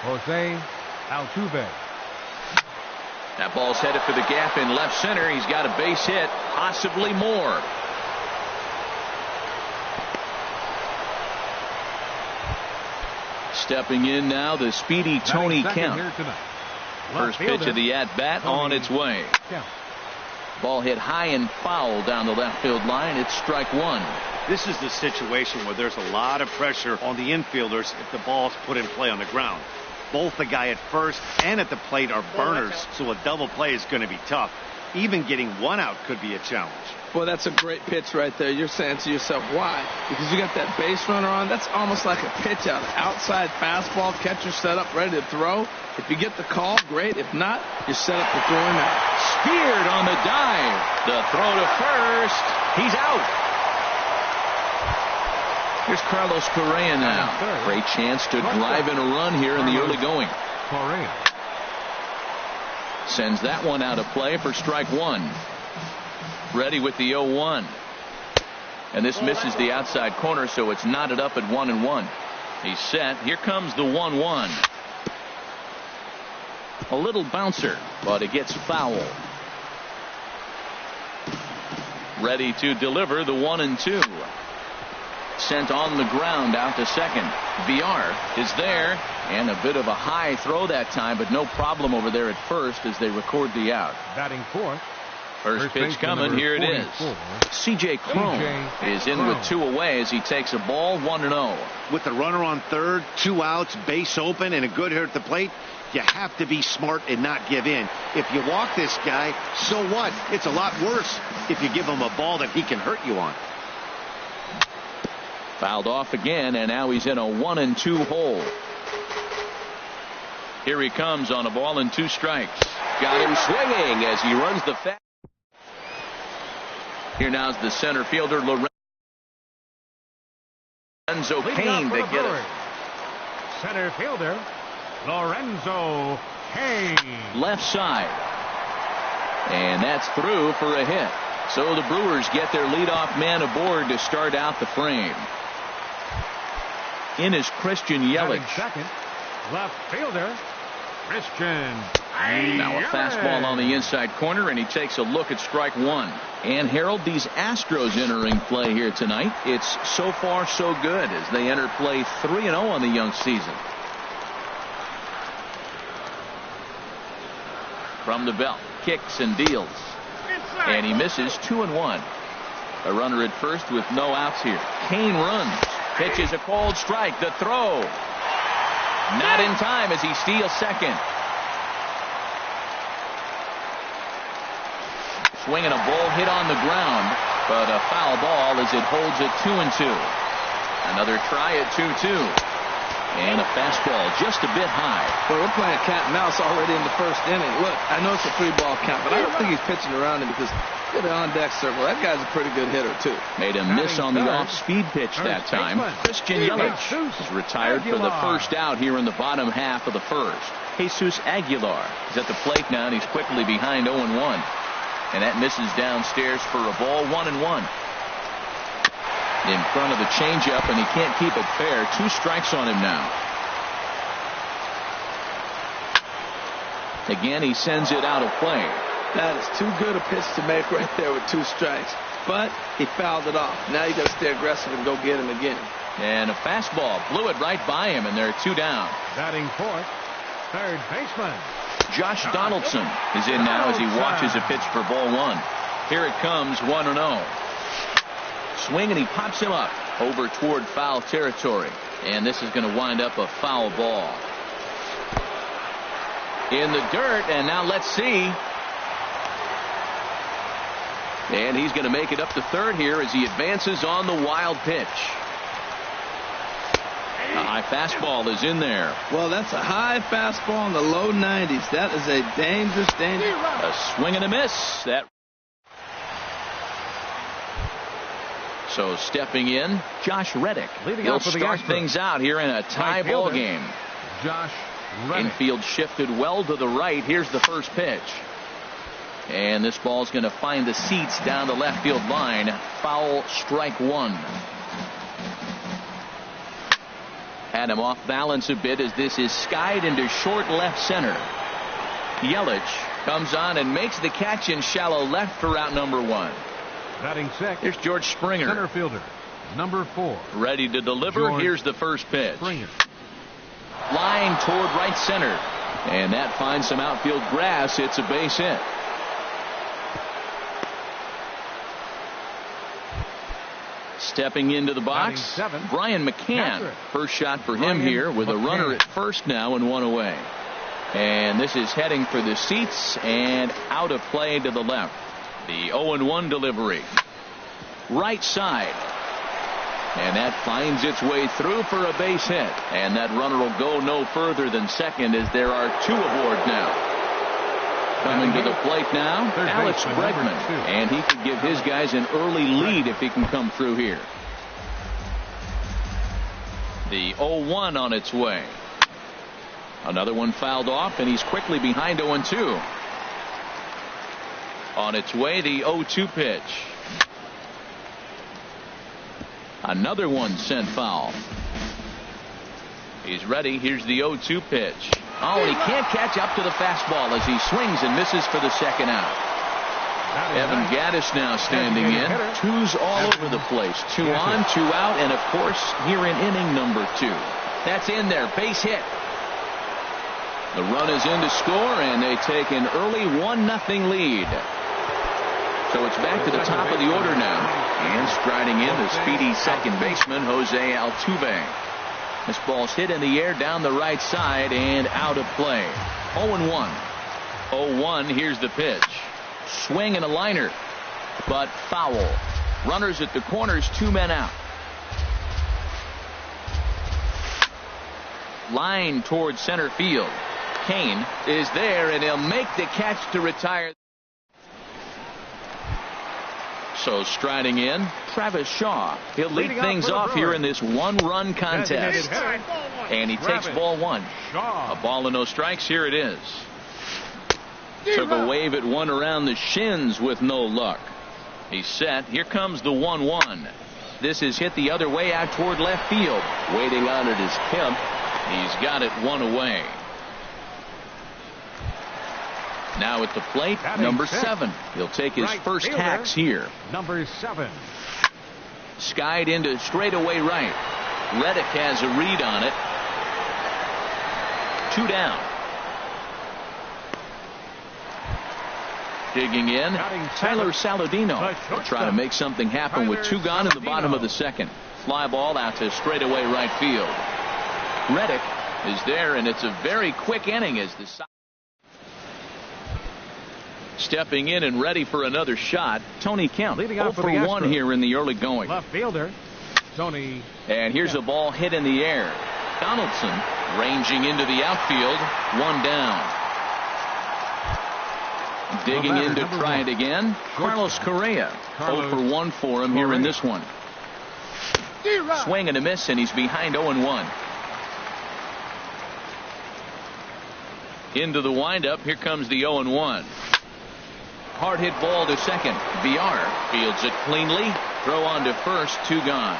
Jose Altuve. That ball's headed for the gap in left center. He's got a base hit, possibly more. Stepping in now, the speedy Tony Kemp. First pitch of the at-bat on its way. Ball hit high and foul down the left field line. It's strike one. This is the situation where there's a lot of pressure on the infielders if the ball's put in play on the ground. Both the guy at first and at the plate are burners, so a double play is going to be tough. Even getting one out could be a challenge. Boy, that's a great pitch right there. You're saying to yourself, why? Because you got that base runner on. That's almost like a pitch out. Outside fastball, catcher set up, ready to throw. If you get the call, great. If not, you're set up to throw him out. Speared on the dive. The throw to first. He's out. Here's Carlos Correa now. Great chance to drive in a run here in the early going. Correa sends that one out of play for strike one. Ready with the 0-1. And this misses the outside corner, so it's knotted up at 1-1. He's set. Here comes the 1-1. A little bouncer, but it gets foul. Ready to deliver the 1-2. Sent on the ground out to second. Villar is there, and a bit of a high throw that time, but no problem over there at first as they record the out. Batting fourth. First pitch coming. Here it is. C.J. Cron is in with two away as he takes a ball 1-0. With the runner on third, 2 outs, base open, and a good hitter at the plate, you have to be smart and not give in. If you walk this guy, so what? It's a lot worse if you give him a ball that he can hurt you on. Fouled off again, and now he's in a 1-2 hole. Here he comes on a ball and 2 strikes. Got him swinging as he runs the fast. Here now's the center fielder, Lorenzo Cain to get it. Center fielder, Lorenzo Cain. Left side. And that's through for a hit. So the Brewers get their leadoff man aboard to start out the frame. In is Christian Yelich. Second, left fielder, Christian. Now a fastball on the inside corner, and he takes a look at strike one. And Harold, these Astros entering play here tonight. It's so far so good as they enter play 3-0 on the young season. From the belt, kicks and deals. And he misses 2-1. A runner at first with no outs here. Cain runs. Pitches a cold strike. The throw. Not in time as he steals second. Swinging a ball hit on the ground, but a foul ball as it holds at 2-2. Another try at 2-2. And a fastball just a bit high. Well, we're playing cat and mouse already in the first inning. Look, I know it's a 3-ball count, but I don't think he's pitching around him because look at the on-deck circle. That guy's a pretty good hitter, too. Made a miss on the off-speed pitch that time. Christian Yelich is retired for the first out here in the bottom half of the first. Jesus Aguilar is at the plate now, and he's quickly behind 0-1. And that misses downstairs for a ball 1-1. In front of the changeup, and he can't keep it fair. 2 strikes on him now. Again, he sends it out of play. That is too good a pitch to make right there with 2 strikes. But he fouled it off. Now you got to stay aggressive and go get him again. And a fastball blew it right by him, and there are 2 down. Batting fourth, third baseman Josh Donaldson is in now as he watches a pitch for ball 1. Here it comes, 1-0. Swing, and he pops him up over toward foul territory. And this is going to wind up a foul ball. In the dirt, and now let's see. And he's going to make it up to third here as he advances on the wild pitch. A high fastball is in there. Well, that's a high fastball in the low 90s. That is a dangerous. A swing and a miss. That So stepping in, Josh Reddick. He'll start things out here in a tie ball game. Josh Reddick. Infield shifted well to the right. Here's the first pitch. And this ball's going to find the seats down the left field line. Foul, strike one. Had him off balance a bit as this is skied into short left center. Yelich comes on and makes the catch in shallow left for out number one. Batting second. Here's George Springer. Center fielder, number 4. Ready to deliver. George Here's the first pitch. Springer. Line toward right center. And that finds some outfield grass. It's a base hit. Stepping into the box, Brian McCann. First shot for him here with a runner at first now and one away. And this is heading for the seats and out of play to the left. The 0-1 delivery. Right side. And that finds its way through for a base hit. And that runner will go no further than second as there are 2 aboard now. Coming to the plate now, Alex Bregman. And he could give his guys an early lead if he can come through here. The 0-1 on its way. Another one fouled off, and he's quickly behind 0-2. On its way, the 0-2 pitch. Another one sent foul. He's ready. Here's the 0-2 pitch. Oh, and he can't catch up to the fastball as he swings and misses for the second out. Evan Gaddis now standing in. 2s all over the place. 2 on, 2 out, and of course here in inning number 2. That's in there. Base hit. The run is in to score, and they take an early 1-0 lead. So it's back to the top of the order now. And striding in the speedy second baseman, Jose Altuve. This ball's hit in the air down the right side and out of play. 0-1. 0-1. Here's the pitch. Swing and a liner, but foul. Runners at the corners, 2 men out. Line towards center field. Kane is there, and he'll make the catch to retire. So striding in, Travis Shaw. He'll lead things off here in this 1-run contest. And he takes ball 1. A ball and no strikes. Here it is. Took a wave at one around the shins with no luck. He's set. Here comes the 1-1. This is hit the other way out toward left field. Waiting on it is Kemp. He's got it 1 away. Now at the plate, number 7. He'll take his first hacks here. Number 7. Skied into straightaway right. Reddick has a read on it. 2 down. Digging in, Tyler Saladino. They'll try to make something happen with 2 gone in the bottom of the second. Fly ball out to straightaway right field. Reddick is there, and it's a very quick inning as the stepping in and ready for another shot. Tony Kemp, 0 for 1 here in the early going. Left fielder, Tony. And here's a ball hit in the air. Donaldson ranging into the outfield. 1 down. Digging in to try it again. Carlos Correa. 0 for 1 for him here in this one. Swing and a miss, and he's behind 0-1. Into the windup. Here comes the 0-1. Hard hit ball to second. Villar fields it cleanly. Throw on to first. 2 gone.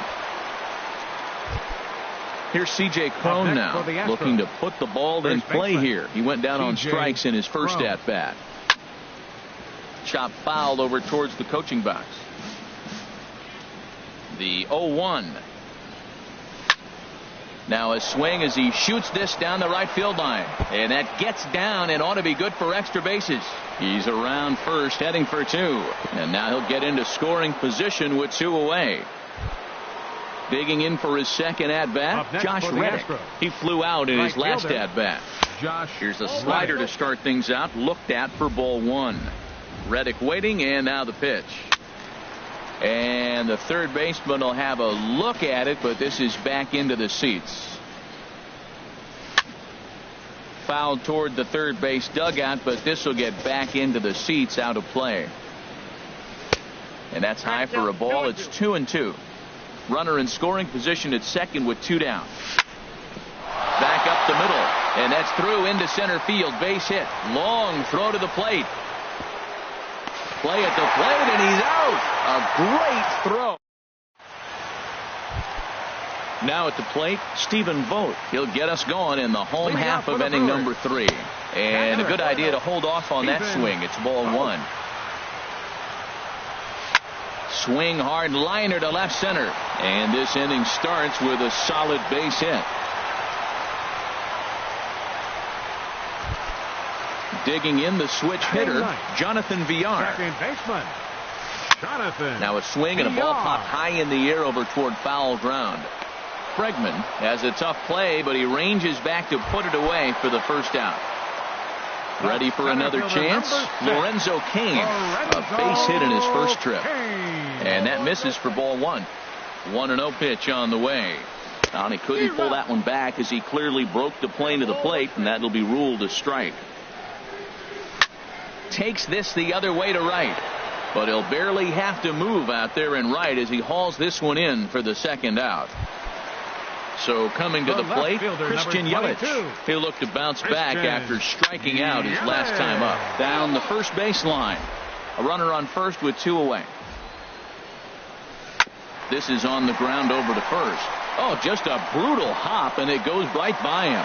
Here's C.J. Cron now, looking to put the ball in play here. He went down on strikes in his first at bat. Chop fouled over towards the coaching box. The 0-1. Now a swing as he shoots this down the right field line. And that gets down and ought to be good for extra bases. He's around first, heading for 2. And now he'll get into scoring position with 2 away. Digging in for his second at-bat, Josh Reddick. He flew out in his last at-bat. Here's a slider to start things out, looked at for ball 1. Reddick waiting, and now the pitch. And the third baseman will have a look at it, but this is back into the seats. Fouled toward the third base dugout, but this will get back into the seats, out of play. And that's high for a ball. It's 2-2. Runner in scoring position at second with 2 down. Back up the middle. And that's through into center field. Base hit. Long throw to the plate. Play at the plate, and he's out. A great throw. Now at the plate, Stephen Vogt. He'll get us going in the home half of inning number 3. And a good idea to hold off on that swing. It's ball 1. Swing hard liner to left center. And this inning starts with a solid base hit. Digging in the switch hitter, Jonathan Villar. Second baseman, Jonathan. Now a swing and a ball popped high in the air over toward foul ground. Bregman has a tough play, but he ranges back to put it away for the first out. Ready for another chance? Lorenzo Cain. A base hit in his first trip. And that misses for ball 1. 1-0 pitch on the way. Now he couldn't pull that one back as he clearly broke the plane to the plate, and that'll be ruled a strike. Takes this the other way to right, but he'll barely have to move out there in right as he hauls this one in for the second out. So coming to the plate, Christian Yelich. He'll look to bounce back after striking out his last time up. Down the first baseline. A runner on first with 2 away. This is on the ground over to first. Oh, just a brutal hop, and it goes right by him.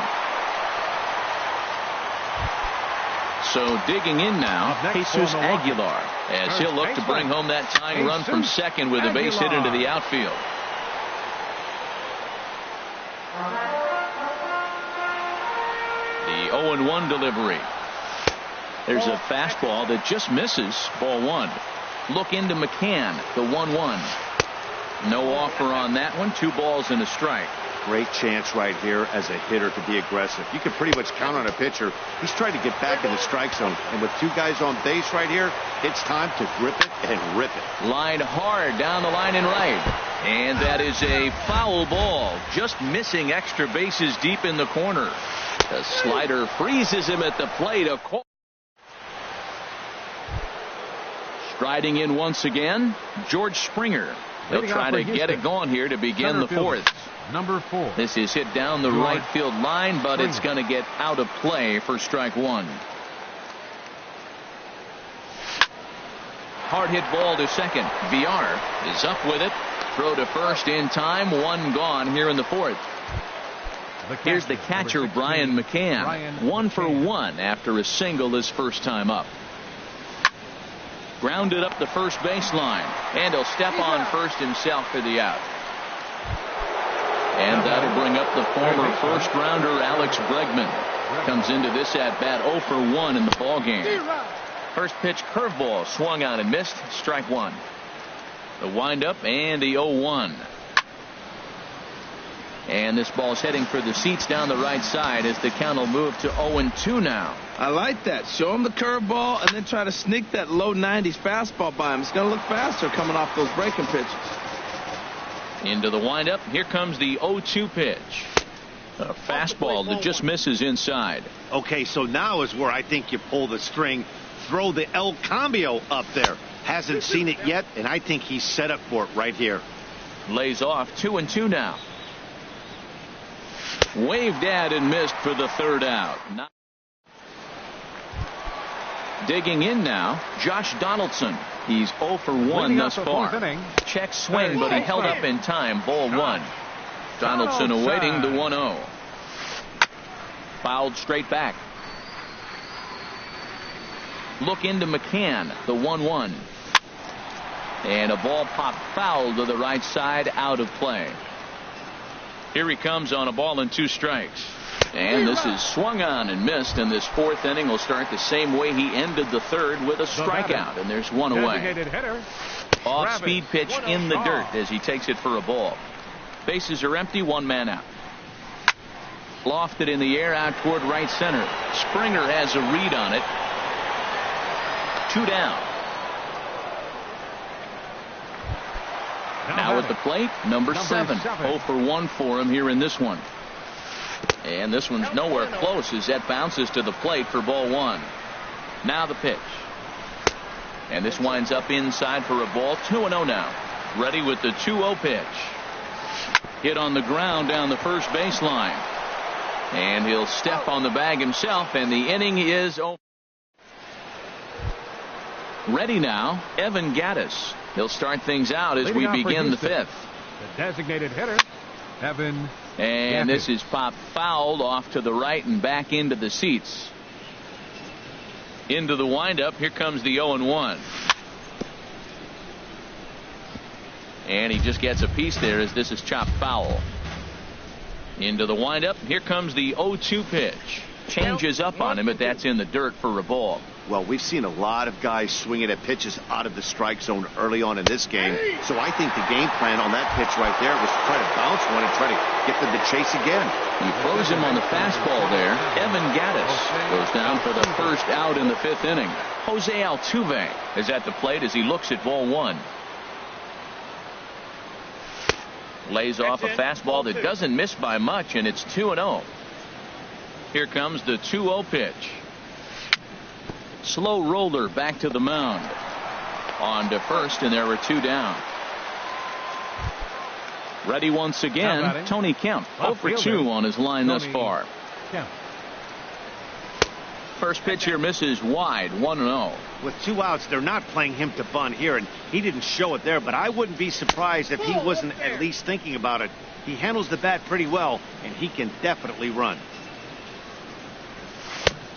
So digging in now, Jesus Aguilar, as he'll look to bring home that tying run from second with a base hit into the outfield. The 0-1 delivery. There's a fastball that just misses, ball 1. Look into McCann, the 1-1. No offer on that one. 2 balls and a strike. Great chance right here as a hitter to be aggressive. You can pretty much count on a pitcher. He's trying to get back in the strike zone. And with 2 guys on base right here, it's time to grip it and rip it. Line hard down the line in right. And that is a foul ball. Just missing extra bases deep in the corner. The slider freezes him at the plate. Striding in once again, George Springer. They'll try to get it going here to begin the 4th. Number 4. This is hit down the right field line, but it's going to get out of play for strike 1. Hard hit ball to second. Villar is up with it. Throw to first in time. 1 gone here in the 4th. Here's the catcher, Brian McCann. 1 for 1 after a single his first time up. Grounded up the first baseline, and he'll step on first himself for the out. And that'll bring up the former first-rounder Alex Bregman. Comes into this at-bat 0 for 1 in the ballgame. First pitch curveball swung on and missed. Strike 1. The windup and the 0-1. And this ball's heading for the seats down the right side as the count will move to 0-2 now. I like that. Show him the curveball and then try to sneak that low 90s fastball by him. It's going to look faster coming off those breaking pitches. Into the windup. Here comes the 0-2 pitch. A fastball that just misses inside. Okay, so now is where I think you pull the string. Throw the El Cambio up there. Hasn't seen it yet, and I think he's set up for it right here. Lays off. 2-2 now. Waved at and missed for the 3rd out. Digging in now, Josh Donaldson. He's 0 for 1 thus far. Check swing, but he held up in time. Ball 1. Donaldson awaiting the 1-0. Fouled straight back. Look into McCann, the 1-1. And a ball popped foul to the right side, out of play. Here he comes on a ball and 2 strikes. And this is swung on and missed, and this 4th inning will start the same way he ended the 3rd with a strikeout, and there's 1 away. Off-speed pitch in the dirt as he takes it for a ball. Bases are empty, 1 man out. Lofted in the air out toward right center. Springer has a read on it. 2 down. Now at the plate, number 7. 0 for 1 for him here in this one. And this one's nowhere close as that bounces to the plate for ball 1. Now the pitch. And this winds up inside for a ball. 2-0 now. Ready with the 2-0 pitch. Hit on the ground down the first baseline. And he'll step on the bag himself, and the inning is over. Ready now, Evan Gattis. He'll start things out as we begin the fifth. The designated hitter, Evan And Gattis. this is popped fouled off to the right and back into the seats. Into the windup. Here comes the 0-1. And he just gets a piece there as this is chopped foul. Into the windup. Here comes the 0-2 pitch. Changes up on him, but that's in the dirt for a ball. Well, we've seen a lot of guys swinging at pitches out of the strike zone early on in this game. So I think the game plan on that pitch right there was to try to bounce one and try to get them to chase again. He throws him on the fastball there. Evan Gattis goes down for the first out in the fifth inning. Jose Altuve is at the plate as he looks at ball one. Lays off a fastball that doesn't miss by much, and it's 2-0. Here comes the 2-0 pitch. Slow roller back to the mound. On to first, and there were two down. Ready once again, Tony Kemp. 0 for 2 on his line thus far. Kemp. First pitch here misses wide, 1-0. With 2 outs, they're not playing him to bunt here, and he didn't show it there, but I wouldn't be surprised if he wasn't at least thinking about it. He handles the bat pretty well, and he can definitely run.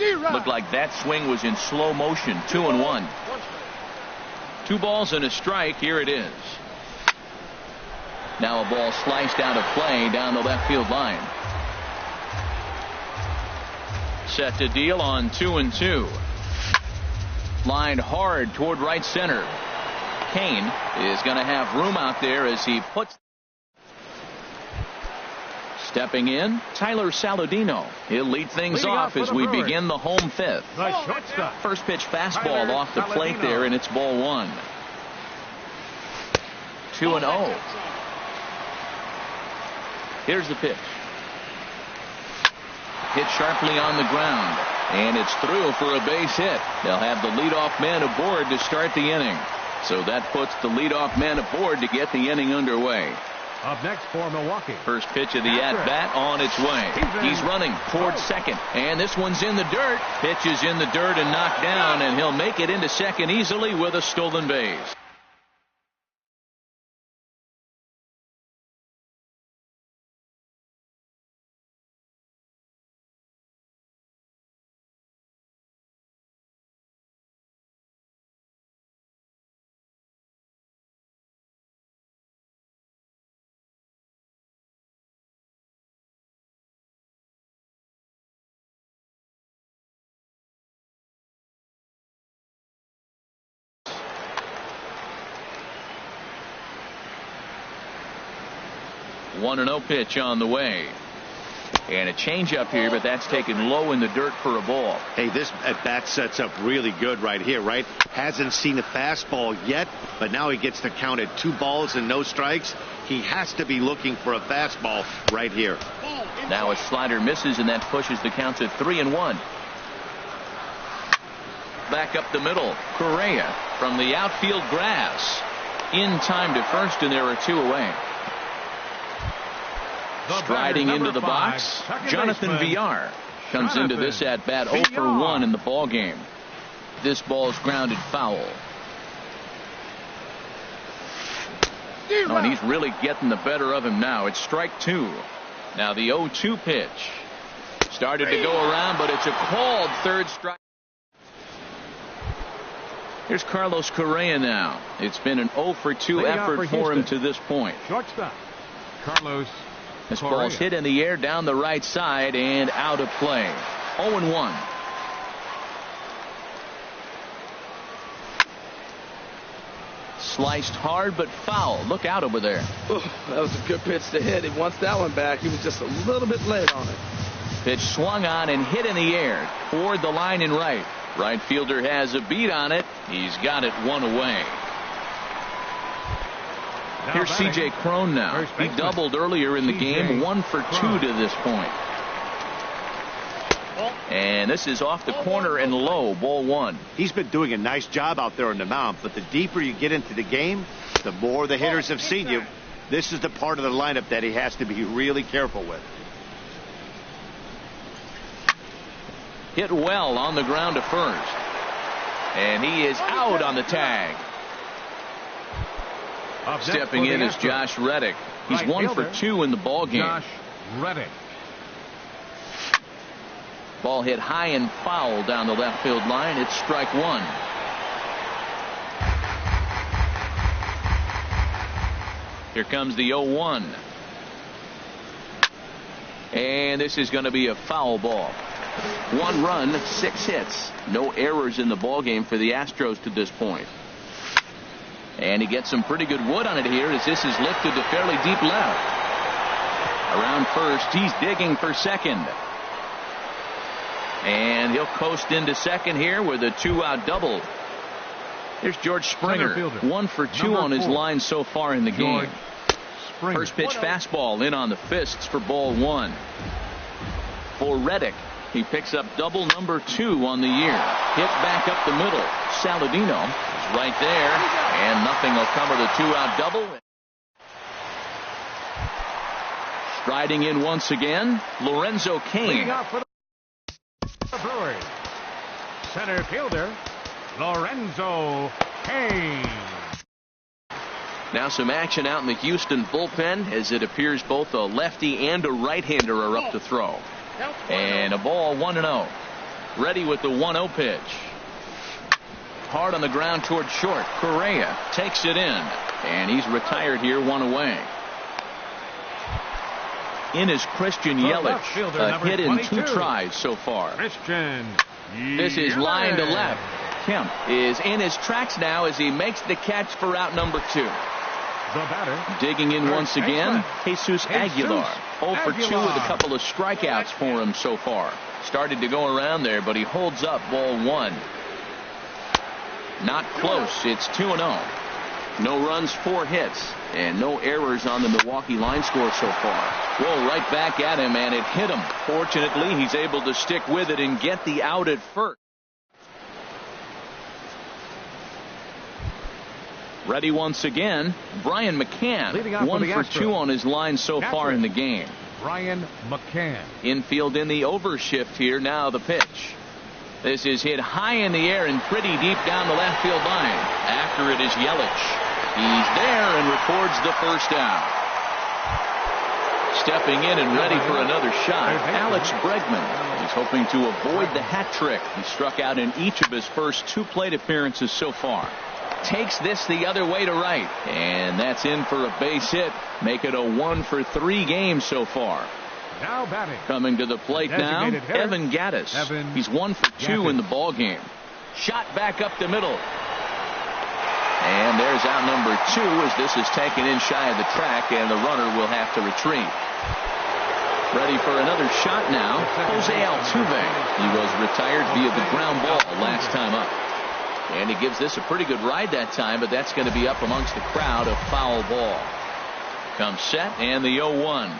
Looked like that swing was in slow motion. 2-1. 2 balls and a strike. Here it is. Now a ball sliced out of play down the left field line. Set to deal on 2-2. Lined hard toward right center. Kane is going to have room out there as he puts. Stepping in, Tyler Saladino. He'll lead things off as we begin the home fifth. First pitch fastball off the plate there, and it's ball one. 2-0. Here's the pitch. Hit sharply on the ground, and it's through for a base hit. They'll have the leadoff man aboard to start the inning. So that puts the leadoff man aboard to get the inning underway. Up next for Milwaukee. First pitch of the at-bat on its way. He's running toward second, and this one's in the dirt. Pitch is in the dirt and knocked down, and he'll make it into second easily with a stolen base. One 1-0 pitch on the way. And a changeup here, but that's taken low in the dirt for a ball. Hey, this at-bat sets up really good right here, right? Hasn't seen a fastball yet, but now he gets to count at 2 balls and no strikes. He has to be looking for a fastball right here. Now a slider misses, and that pushes the counts at 3-1. Back up the middle, Correa from the outfield grass. In time to first, and there are 2 away. Striding into the box, Jonathan Villar comes into this at bat 0 for 1 in the ball game. This ball's grounded foul. Oh, and he's really getting the better of him now. It's strike 2. Now the 0-2 pitch started to go around, but it's a called third strike. Here's Carlos Correa now. It's been an 0 for 2 effort for him to this point. Shortstop Carlos. This ball's hit in the air down the right side and out of play. 0-1. Sliced hard but foul. Look out over there. Ooh, that was a good pitch to hit. He wants that one back. He was just a little bit late on it. Pitch swung on and hit in the air toward the line and right. Right fielder has a beat on it. He's got it 1 away. Here's C.J. Cron now. He doubled earlier in the game, 1 for 2 to this point. And this is off the corner and low, ball one. He's been doing a nice job out there on the mound, but the deeper you get into the game, the more the hitters have seen you. This is the part of the lineup that he has to be really careful with. Hit well on the ground to first. And he is out on the tag. Stepping in is Josh Reddick. He's 1 for 2 in the ball game. Josh Reddick. Ball hit high and foul down the left field line. It's strike one. Here comes the 0-1. And this is going to be a foul ball. 1 run, 6 hits. No errors in the ball game for the Astros to this point. And he gets some pretty good wood on it here as this is lifted to fairly deep left. Around first, he's digging for second. And he'll coast into second here with a 2-out double. Here's George Springer, 1 for 2 on his line so far in the game. First pitch fastball in on the fists for ball one. For Reddick, he picks up double number 2 on the year. Hit back up the middle. Saladino is right there, and nothing will come of the 2-out double. Striding in once again, Lorenzo Cain. Brewers. Center fielder Lorenzo Cain. Now some action out in the Houston bullpen as it appears both a lefty and a right-hander are up to throw. And a ball 1-0. Ready with the 1-0 pitch. Hard on the ground toward short. Correa takes it in, and he's retired here, 1 away. In is Christian Yelich, a hit in 2 tries so far. This is line to left. Kemp is in his tracks now as he makes the catch for out number 2. Digging in once again, Jesus Aguilar. 0 for 2 with a couple of strikeouts for him so far. Started to go around there, but he holds up ball 1. Not close. It's 2-0. No runs, 4 hits, and no errors on the Milwaukee line score so far. Roll right back at him, and it hit him. Fortunately, he's able to stick with it and get the out at first. Ready once again, Brian McCann. 1 for 2 on his line so far in the game. Brian McCann. Infield in the overshift here. Now the pitch. This is hit high in the air and pretty deep down the left field line. After it is Yelich. He's there and records the first out. Stepping in and ready for another shot, Alex Bregman. He's hoping to avoid the hat trick. He struck out in each of his first 2 plate appearances so far. Takes this the other way to right, and that's in for a base hit. Make it a 1 for 3 game so far. Now batting. Coming to the plate now, Evan Gattis. He's 1 for 2 in the ball game. Shot back up the middle. And there's out number 2 as this is taken in shy of the track, and the runner will have to retreat. Ready for another shot now, Jose Altuve. He was retired via the ground ball last time up. And he gives this a pretty good ride that time, but that's going to be up amongst the crowd. A foul ball. Comes set, and the 0-1.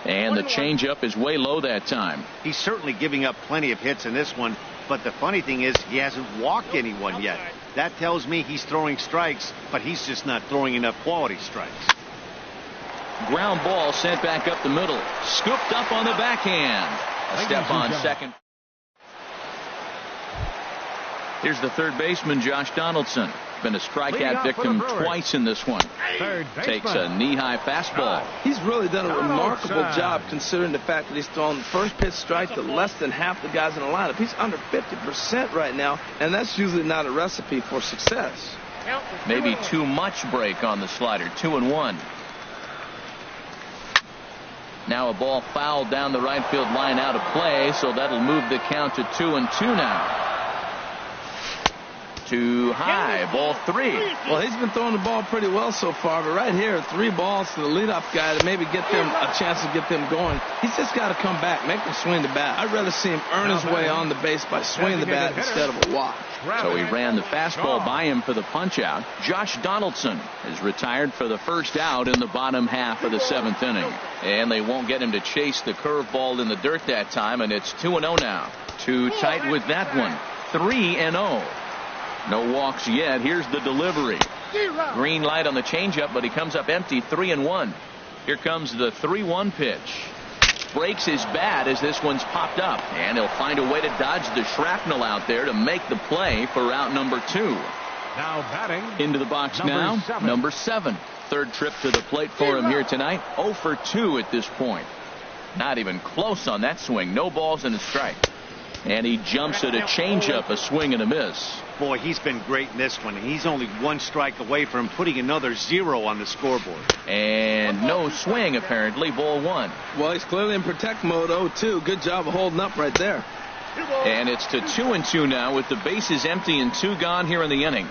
And the changeup is way low that time. He's certainly giving up plenty of hits in this one, but the funny thing is he hasn't walked anyone yet. That tells me he's throwing strikes, but he's just not throwing enough quality strikes. Ground ball sent back up the middle. Scooped up on the backhand. A step on second. Here's the third baseman, Josh Donaldson. Been a strikeout victim twice in this one. Takes a knee-high fastball. He's really done a remarkable job considering the fact that he's thrown the first pitch strike to less than half the guys in the lineup. He's under 50% right now, and that's usually not a recipe for success. Maybe too much break on the slider. 2-1. Now a ball fouled down the right field line out of play, so that'll move the count to 2-2 now. too high. Ball 3. Well, he's been throwing the ball pretty well so far, but right here, 3 balls to the leadoff guy to maybe get them a chance to get them going. He's just got to come back, make him swing the bat. I'd rather see him earn his way on the base by swinging the bat instead of a walk. So he ran the fastball by him for the punch-out. Josh Donaldson is retired for the first out in the bottom half of the 7th inning. And they won't get him to chase the curveball in the dirt that time, and it's 2-0 now. Too tight with that one. 3-0. No walks yet. Here's the delivery. Green light on the changeup, but he comes up empty. 3-1. Here comes the 3-1 pitch. Breaks his bat as this one's popped up, and he'll find a way to dodge the shrapnel out there to make the play for out number 2. Now batting into the box now, number 7. Third trip to the plate for him here tonight. 0 for 2 at this point. Not even close on that swing. No balls and a strike. And he jumps at a changeup, a swing and a miss. Boy, he's been great in this one. He's only 1 strike away from putting another 0 on the scoreboard. And no swing, apparently. Ball 1. Well, he's clearly in protect mode. 0-2. Good job of holding up right there. And it's to 2-2 now with the bases empty and 2 gone here in the inning.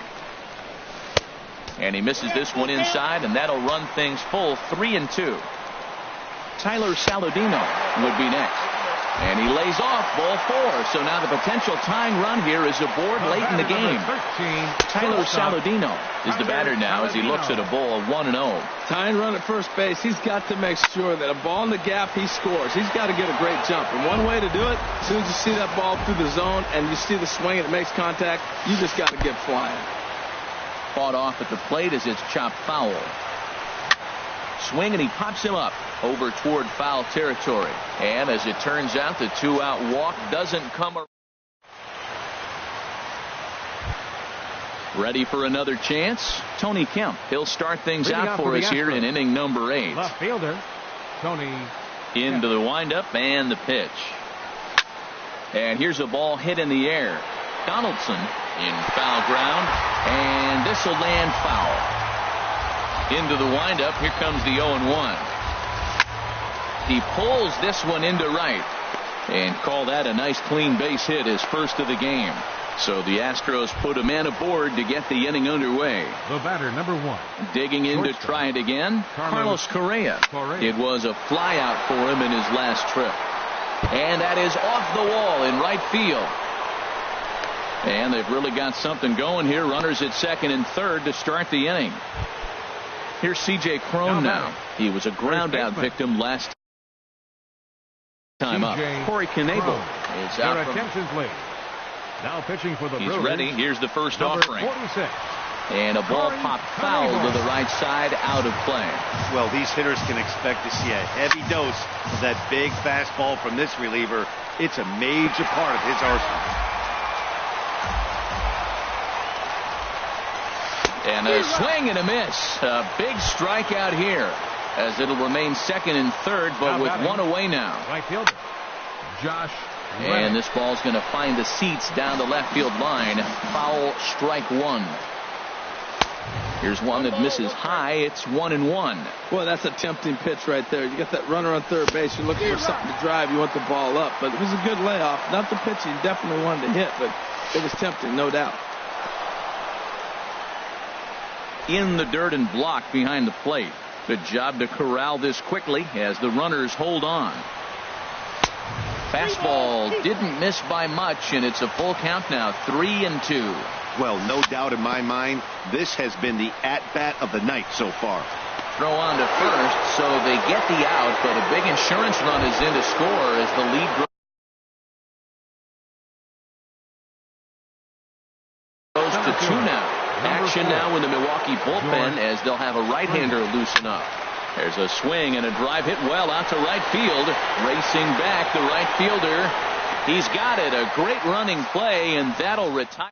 And he misses this one inside, and that'll run things full. 3-2. Tyler Saladino would be next. And he lays off ball 4. So now the potential tying run here is aboard late in the game. Tyler Saladino is the batter now as he looks at a ball 1-0. Tying run at first base. He's got to make sure that a ball in the gap he scores. He's got to get a great jump. And one way to do it, as soon as you see that ball through the zone and you see the swing and it makes contact, you just got to get flying. Fought off at the plate as it's chopped foul. Swing and he pops him up over toward foul territory. And as it turns out, the 2-out walk doesn't come around. Ready for another chance? Tony Kemp. He'll start things out for us here in inning number 8. Left fielder, Tony. Into the windup and the pitch. And here's a ball hit in the air. Donaldson in foul ground. And this will land foul. Into the windup. Here comes the 0-1. He pulls this one into right. And call that a nice clean base hit, his first of the game. So the Astros put a man aboard to get the inning underway. The batter, number 1. Digging in to try it again, Carlos Correa. It was a fly out for him in his last trip. And that is off the wall in right field. And they've really got something going here. Runners at second and third to start the inning. Here's C.J. Cron now. He was a ground out victim last time up. Corey Knebel is out from... Now pitching for the He's Brewers. Ready. Here's the first Number offering. 46. And a ball popped foul to the right side, out of play. Well, these hitters can expect to see a heavy dose of that big fastball from this reliever. It's a major part of his arsenal. And a swing and a miss. A big strikeout here as it'll remain second and third, but with one away now. Right fielder, Josh. And this ball's going to find the seats down the left field line. Foul, strike 1. Here's one that misses high. It's 1-1. Boy, that's a tempting pitch right there. You got that runner on third base. You're looking for something to drive. You want the ball up. But it was a good layoff. Not the pitch he definitely wanted to hit, but it was tempting, no doubt. In the dirt and blocked behind the plate. Good job to corral this quickly as the runners hold on. Fastball didn't miss by much, and it's a full count now, 3-2. Well, no doubt in my mind, this has been the at-bat of the night so far. Throw on to first, so they get the out, but a big insurance run is in to score as the lead grows to 2 now. Action now in the Milwaukee bullpen as they'll have a right-hander loosen up. There's a swing and a drive hit well out to right field. Racing back, the right fielder. He's got it. A great running play, and that'll retire.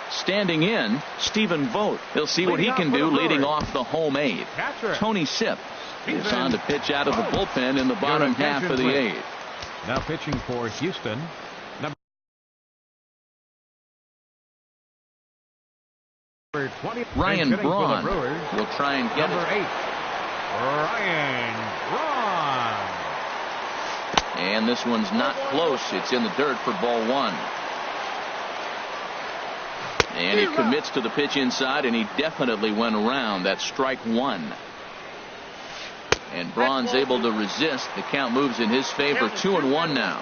Standing in, Stephen Vogt. He'll see what he can do leading off the home 8. Tony Sipp is on to pitch out of the bullpen in the bottom half of the 8th. Now pitching for Houston. Ryan Braun will try and get number 8. Ryan Braun. And this one's not close. It's in the dirt for ball 1. And he commits to the pitch inside, and he definitely went around. That's strike one. And Braun's able to resist. The count moves in his favor. 2-1 now.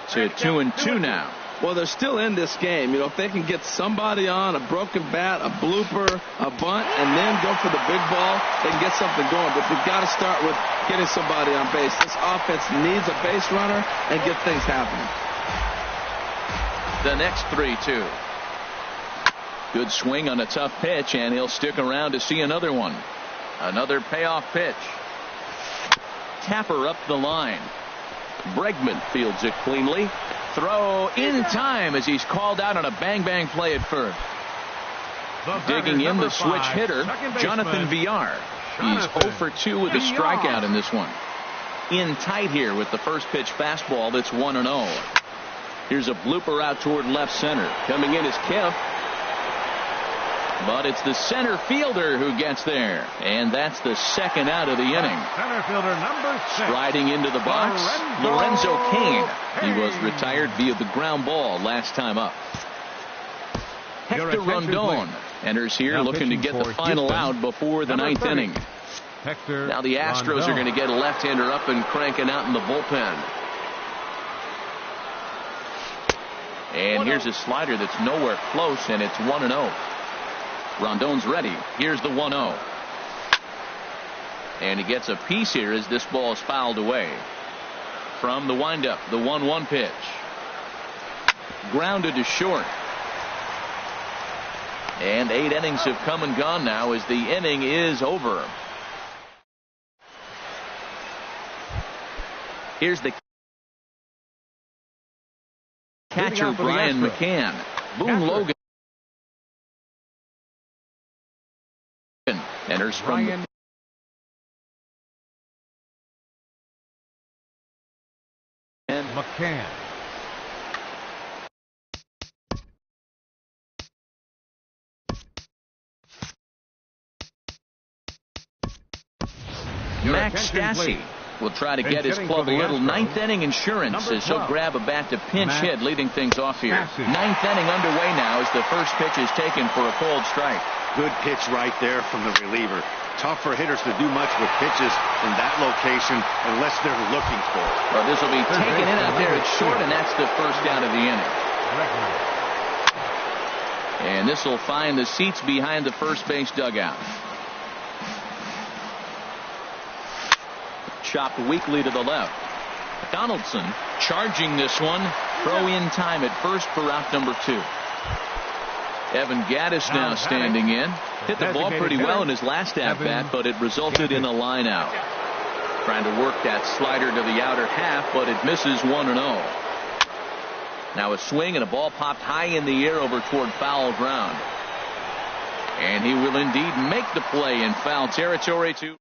To 2-2 now. Well, they're still in this game. You know, if they can get somebody on, a broken bat, a blooper, a bunt, and then go for the big ball, they can get something going. But they've got to start with getting somebody on base. This offense needs a base runner and get things happening. The next 3-2. Good swing on a tough pitch, and he'll stick around to see another one. Another payoff pitch. Tapper up the line. Bregman fields it cleanly. Throw in time as he's called out on a bang-bang play at first. Digging in the switch hitter, Jonathan Villar. He's 0 for 2 with a strikeout in this one. In tight here with the first pitch fastball that's 1-0. Here's a blooper out toward left center. Coming in is Kemp. But it's the center fielder who gets there. And that's the second out of the inning. Center fielder number 6. Striding into the box, Lorenzo Cain. He was retired via the ground ball last time up. Hector Rondon enters here looking to get the final out before the ninth inning. Now the Astros are going to get a left-hander up and cranking out in the bullpen. And here's a slider that's nowhere close, and it's 1-0. Rondon's ready. Here's the 1-0. And he gets a piece here as this ball is fouled away. From the windup, the 1-1 pitch. Grounded to short. And 8 innings have come and gone now as the inning is over. Here's the catcher, Brian McCann. Boone Logan enters from the and McCann. Max Stassi will try to get his club a little ninth inning insurance as he'll grab a bat to pinch hit, leading things off here. Ninth inning underway now as the first pitch is taken for a cold strike. Good pitch right there from the reliever. Tough for hitters to do much with pitches in that location unless they're looking for it. Well, this will be taken in out there at short, and that's the first out of the inning. And this will find the seats behind the first base dugout. Chopped weakly to the left. Donaldson charging this one. Throw in time at first for out number 2. Evan Gaddis now standing in. Hit the ball pretty well in his last at-bat, but it resulted in a line out. Trying to work that slider to the outer half, but it misses 1-0. Now a swing and a ball popped high in the air over toward foul ground. And he will indeed make the play in foul territory too.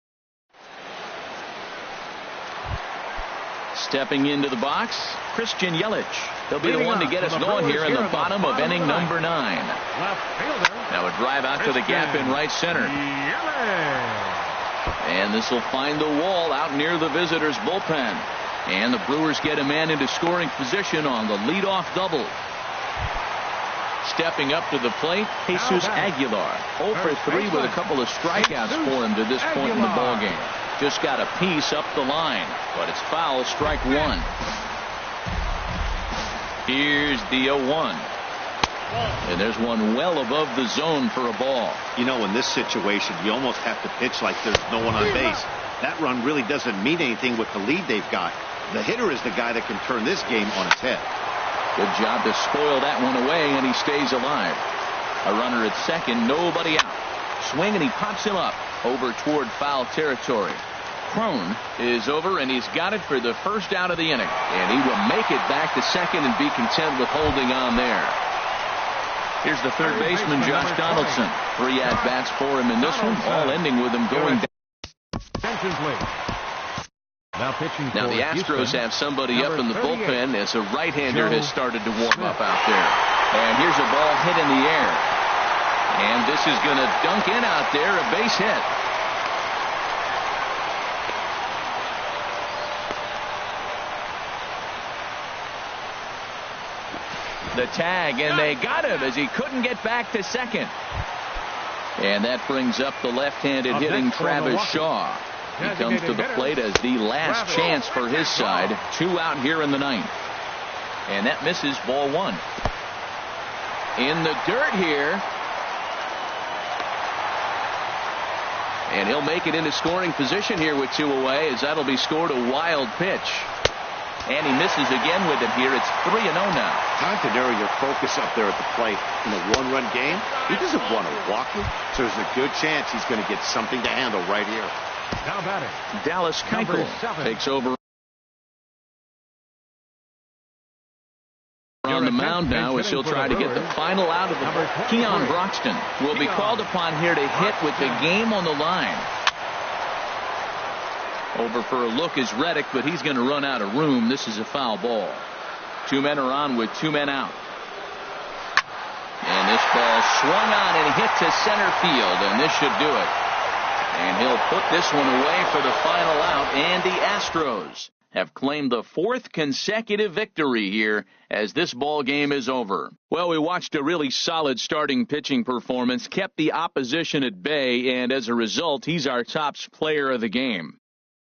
Stepping into the box, Christian Yelich. He'll be the one to get us going here in the bottom of inning number 9. Now a drive out to the gap in right center. And this will find the wall out near the visitors' bullpen. And the Brewers get a man into scoring position on the leadoff double. Stepping up to the plate, Jesus Aguilar. 0 for 3 with a couple of strikeouts for him to this point in the ballgame. Just got a piece up the line, but it's foul, strike 1. Here's the 0-1. And there's one well above the zone for a ball. You know, in this situation, you almost have to pitch like there's no one on base. That run really doesn't mean anything with the lead they've got. The hitter is the guy that can turn this game on its head. Good job to spoil that one away, and he stays alive. A runner at second, nobody out. Swing, and he pops him up over toward foul territory. Crone is over, and he's got it for the first out of the inning. And he will make it back to second and be content with holding on there. Here's the third baseman, Josh Donaldson. 3 at-bats for him in this one, all ending with him going down. Now the Astros have somebody up in the bullpen as a right-hander has started to warm up out there. And here's a ball hit in the air. And this is going to dunk in out there, a base hit. The tag, and they got him as he couldn't get back to second. And that brings up the left-handed hitting Travis Shaw. He comes to the plate as the last chance for his side. 2 out here in the 9th. And that misses, ball 1. In the dirt here. And he'll make it into scoring position here with 2 away, as that'll be scored a wild pitch. And he misses again with it here. It's 3-0 now. Time to narrow your focus up there at the plate. In a 1-run game, he doesn't want to walk it, so there's a good chance he's going to get something to handle right here. Now batting, Dallas Keuchel takes over on the mound now as he'll try to get the final out of it. Keon Broxton will be called upon here to hit with the game on the line. Over for a look is Reddick, but he's going to run out of room. This is a foul ball. 2 men are on with 2 men out. And this ball swung on and hit to center field, and this should do it. And he'll put this one away for the final out, and the Astros have claimed the 4th consecutive victory here as this ball game is over. Well, we watched a really solid starting pitching performance, kept the opposition at bay, and as a result, he's our top player of the game.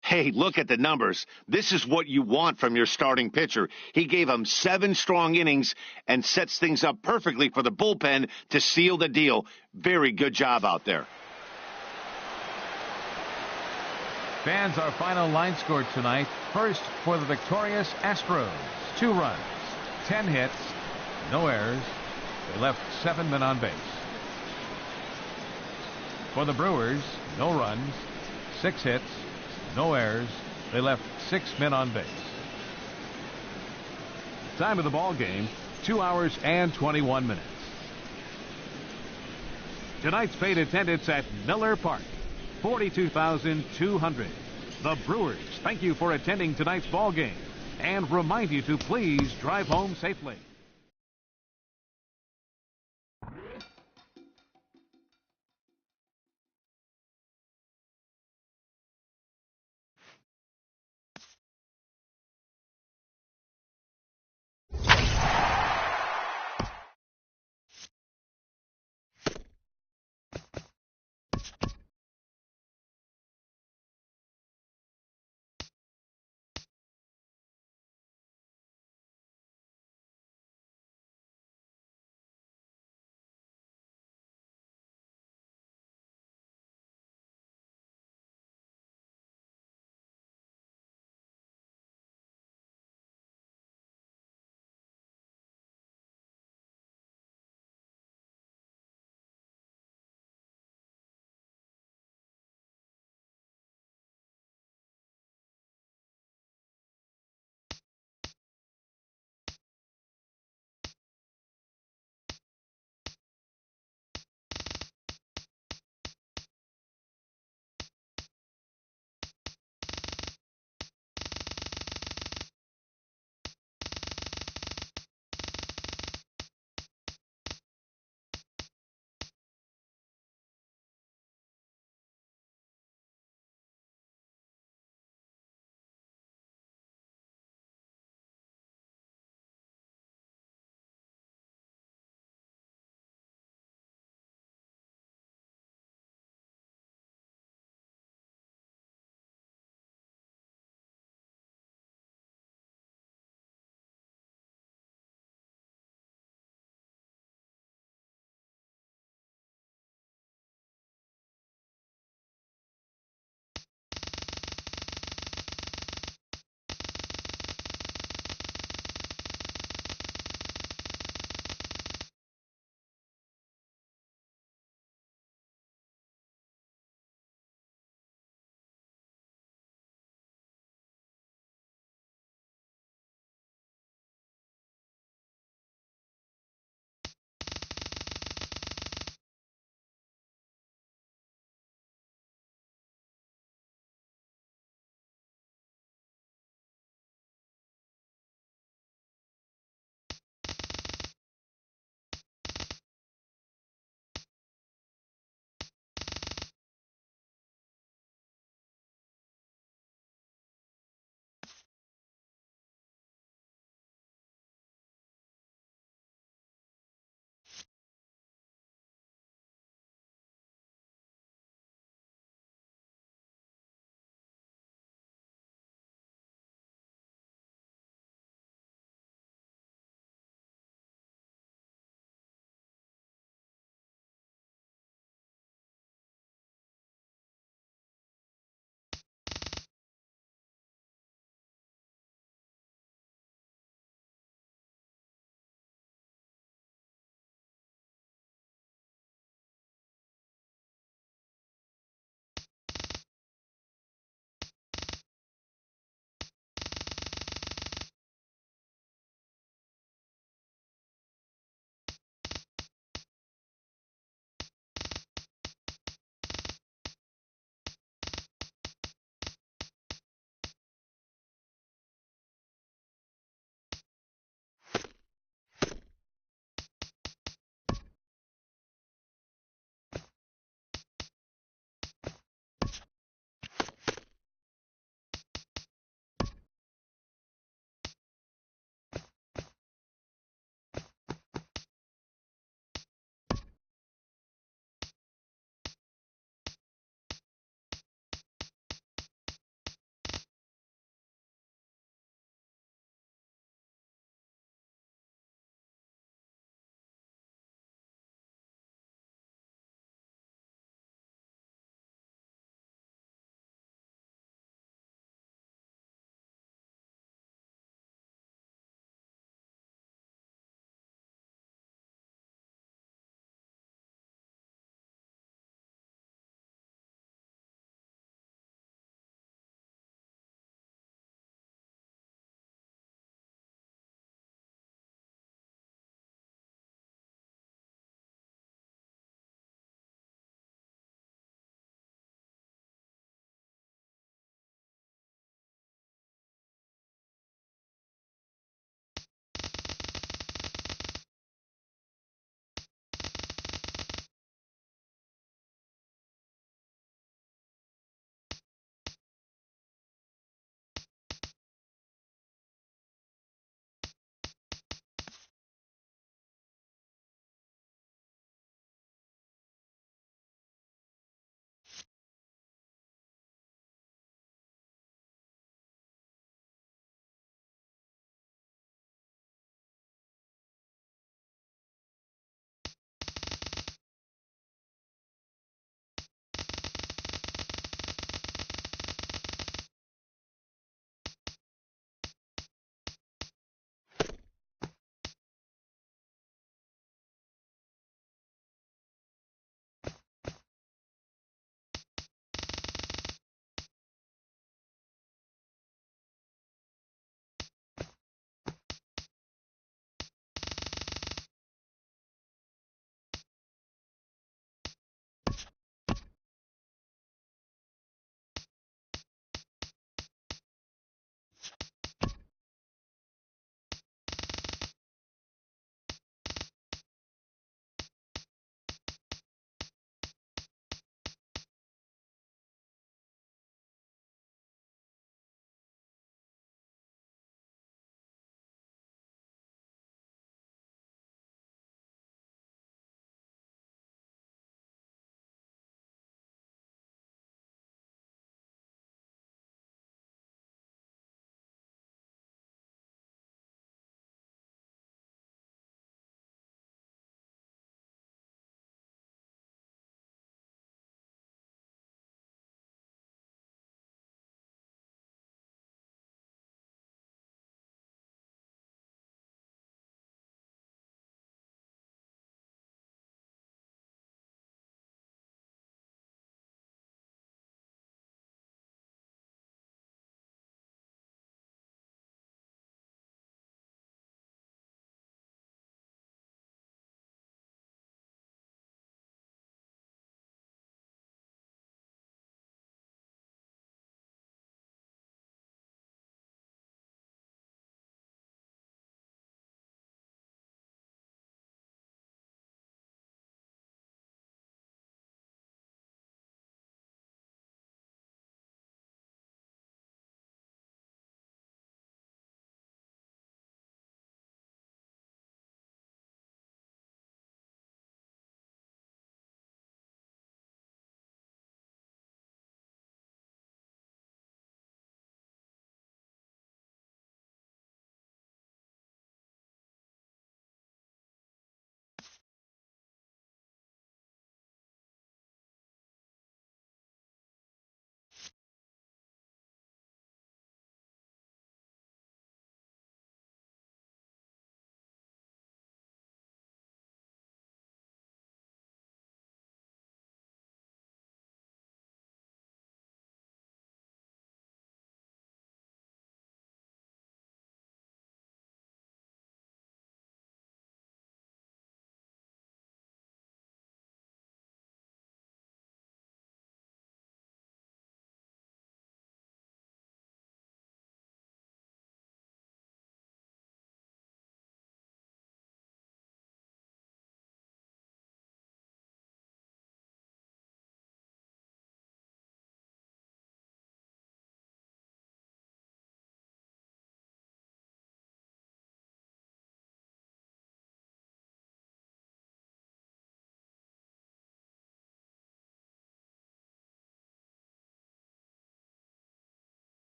Hey, look at the numbers. This is what you want from your starting pitcher. He gave him 7 strong innings and sets things up perfectly for the bullpen to seal the deal. Very good job out there. Fans, our final line score tonight. First for the victorious Astros. 2 runs, 10 hits, no errors. They left 7 men on base. For the Brewers, no runs, 6 hits, no errors. They left 6 men on base. Time of the ball game, 2 hours and 21 minutes. Tonight's paid attendance at Miller Park, 42,200. The Brewers thank you for attending tonight's ball game and remind you to please drive home safely.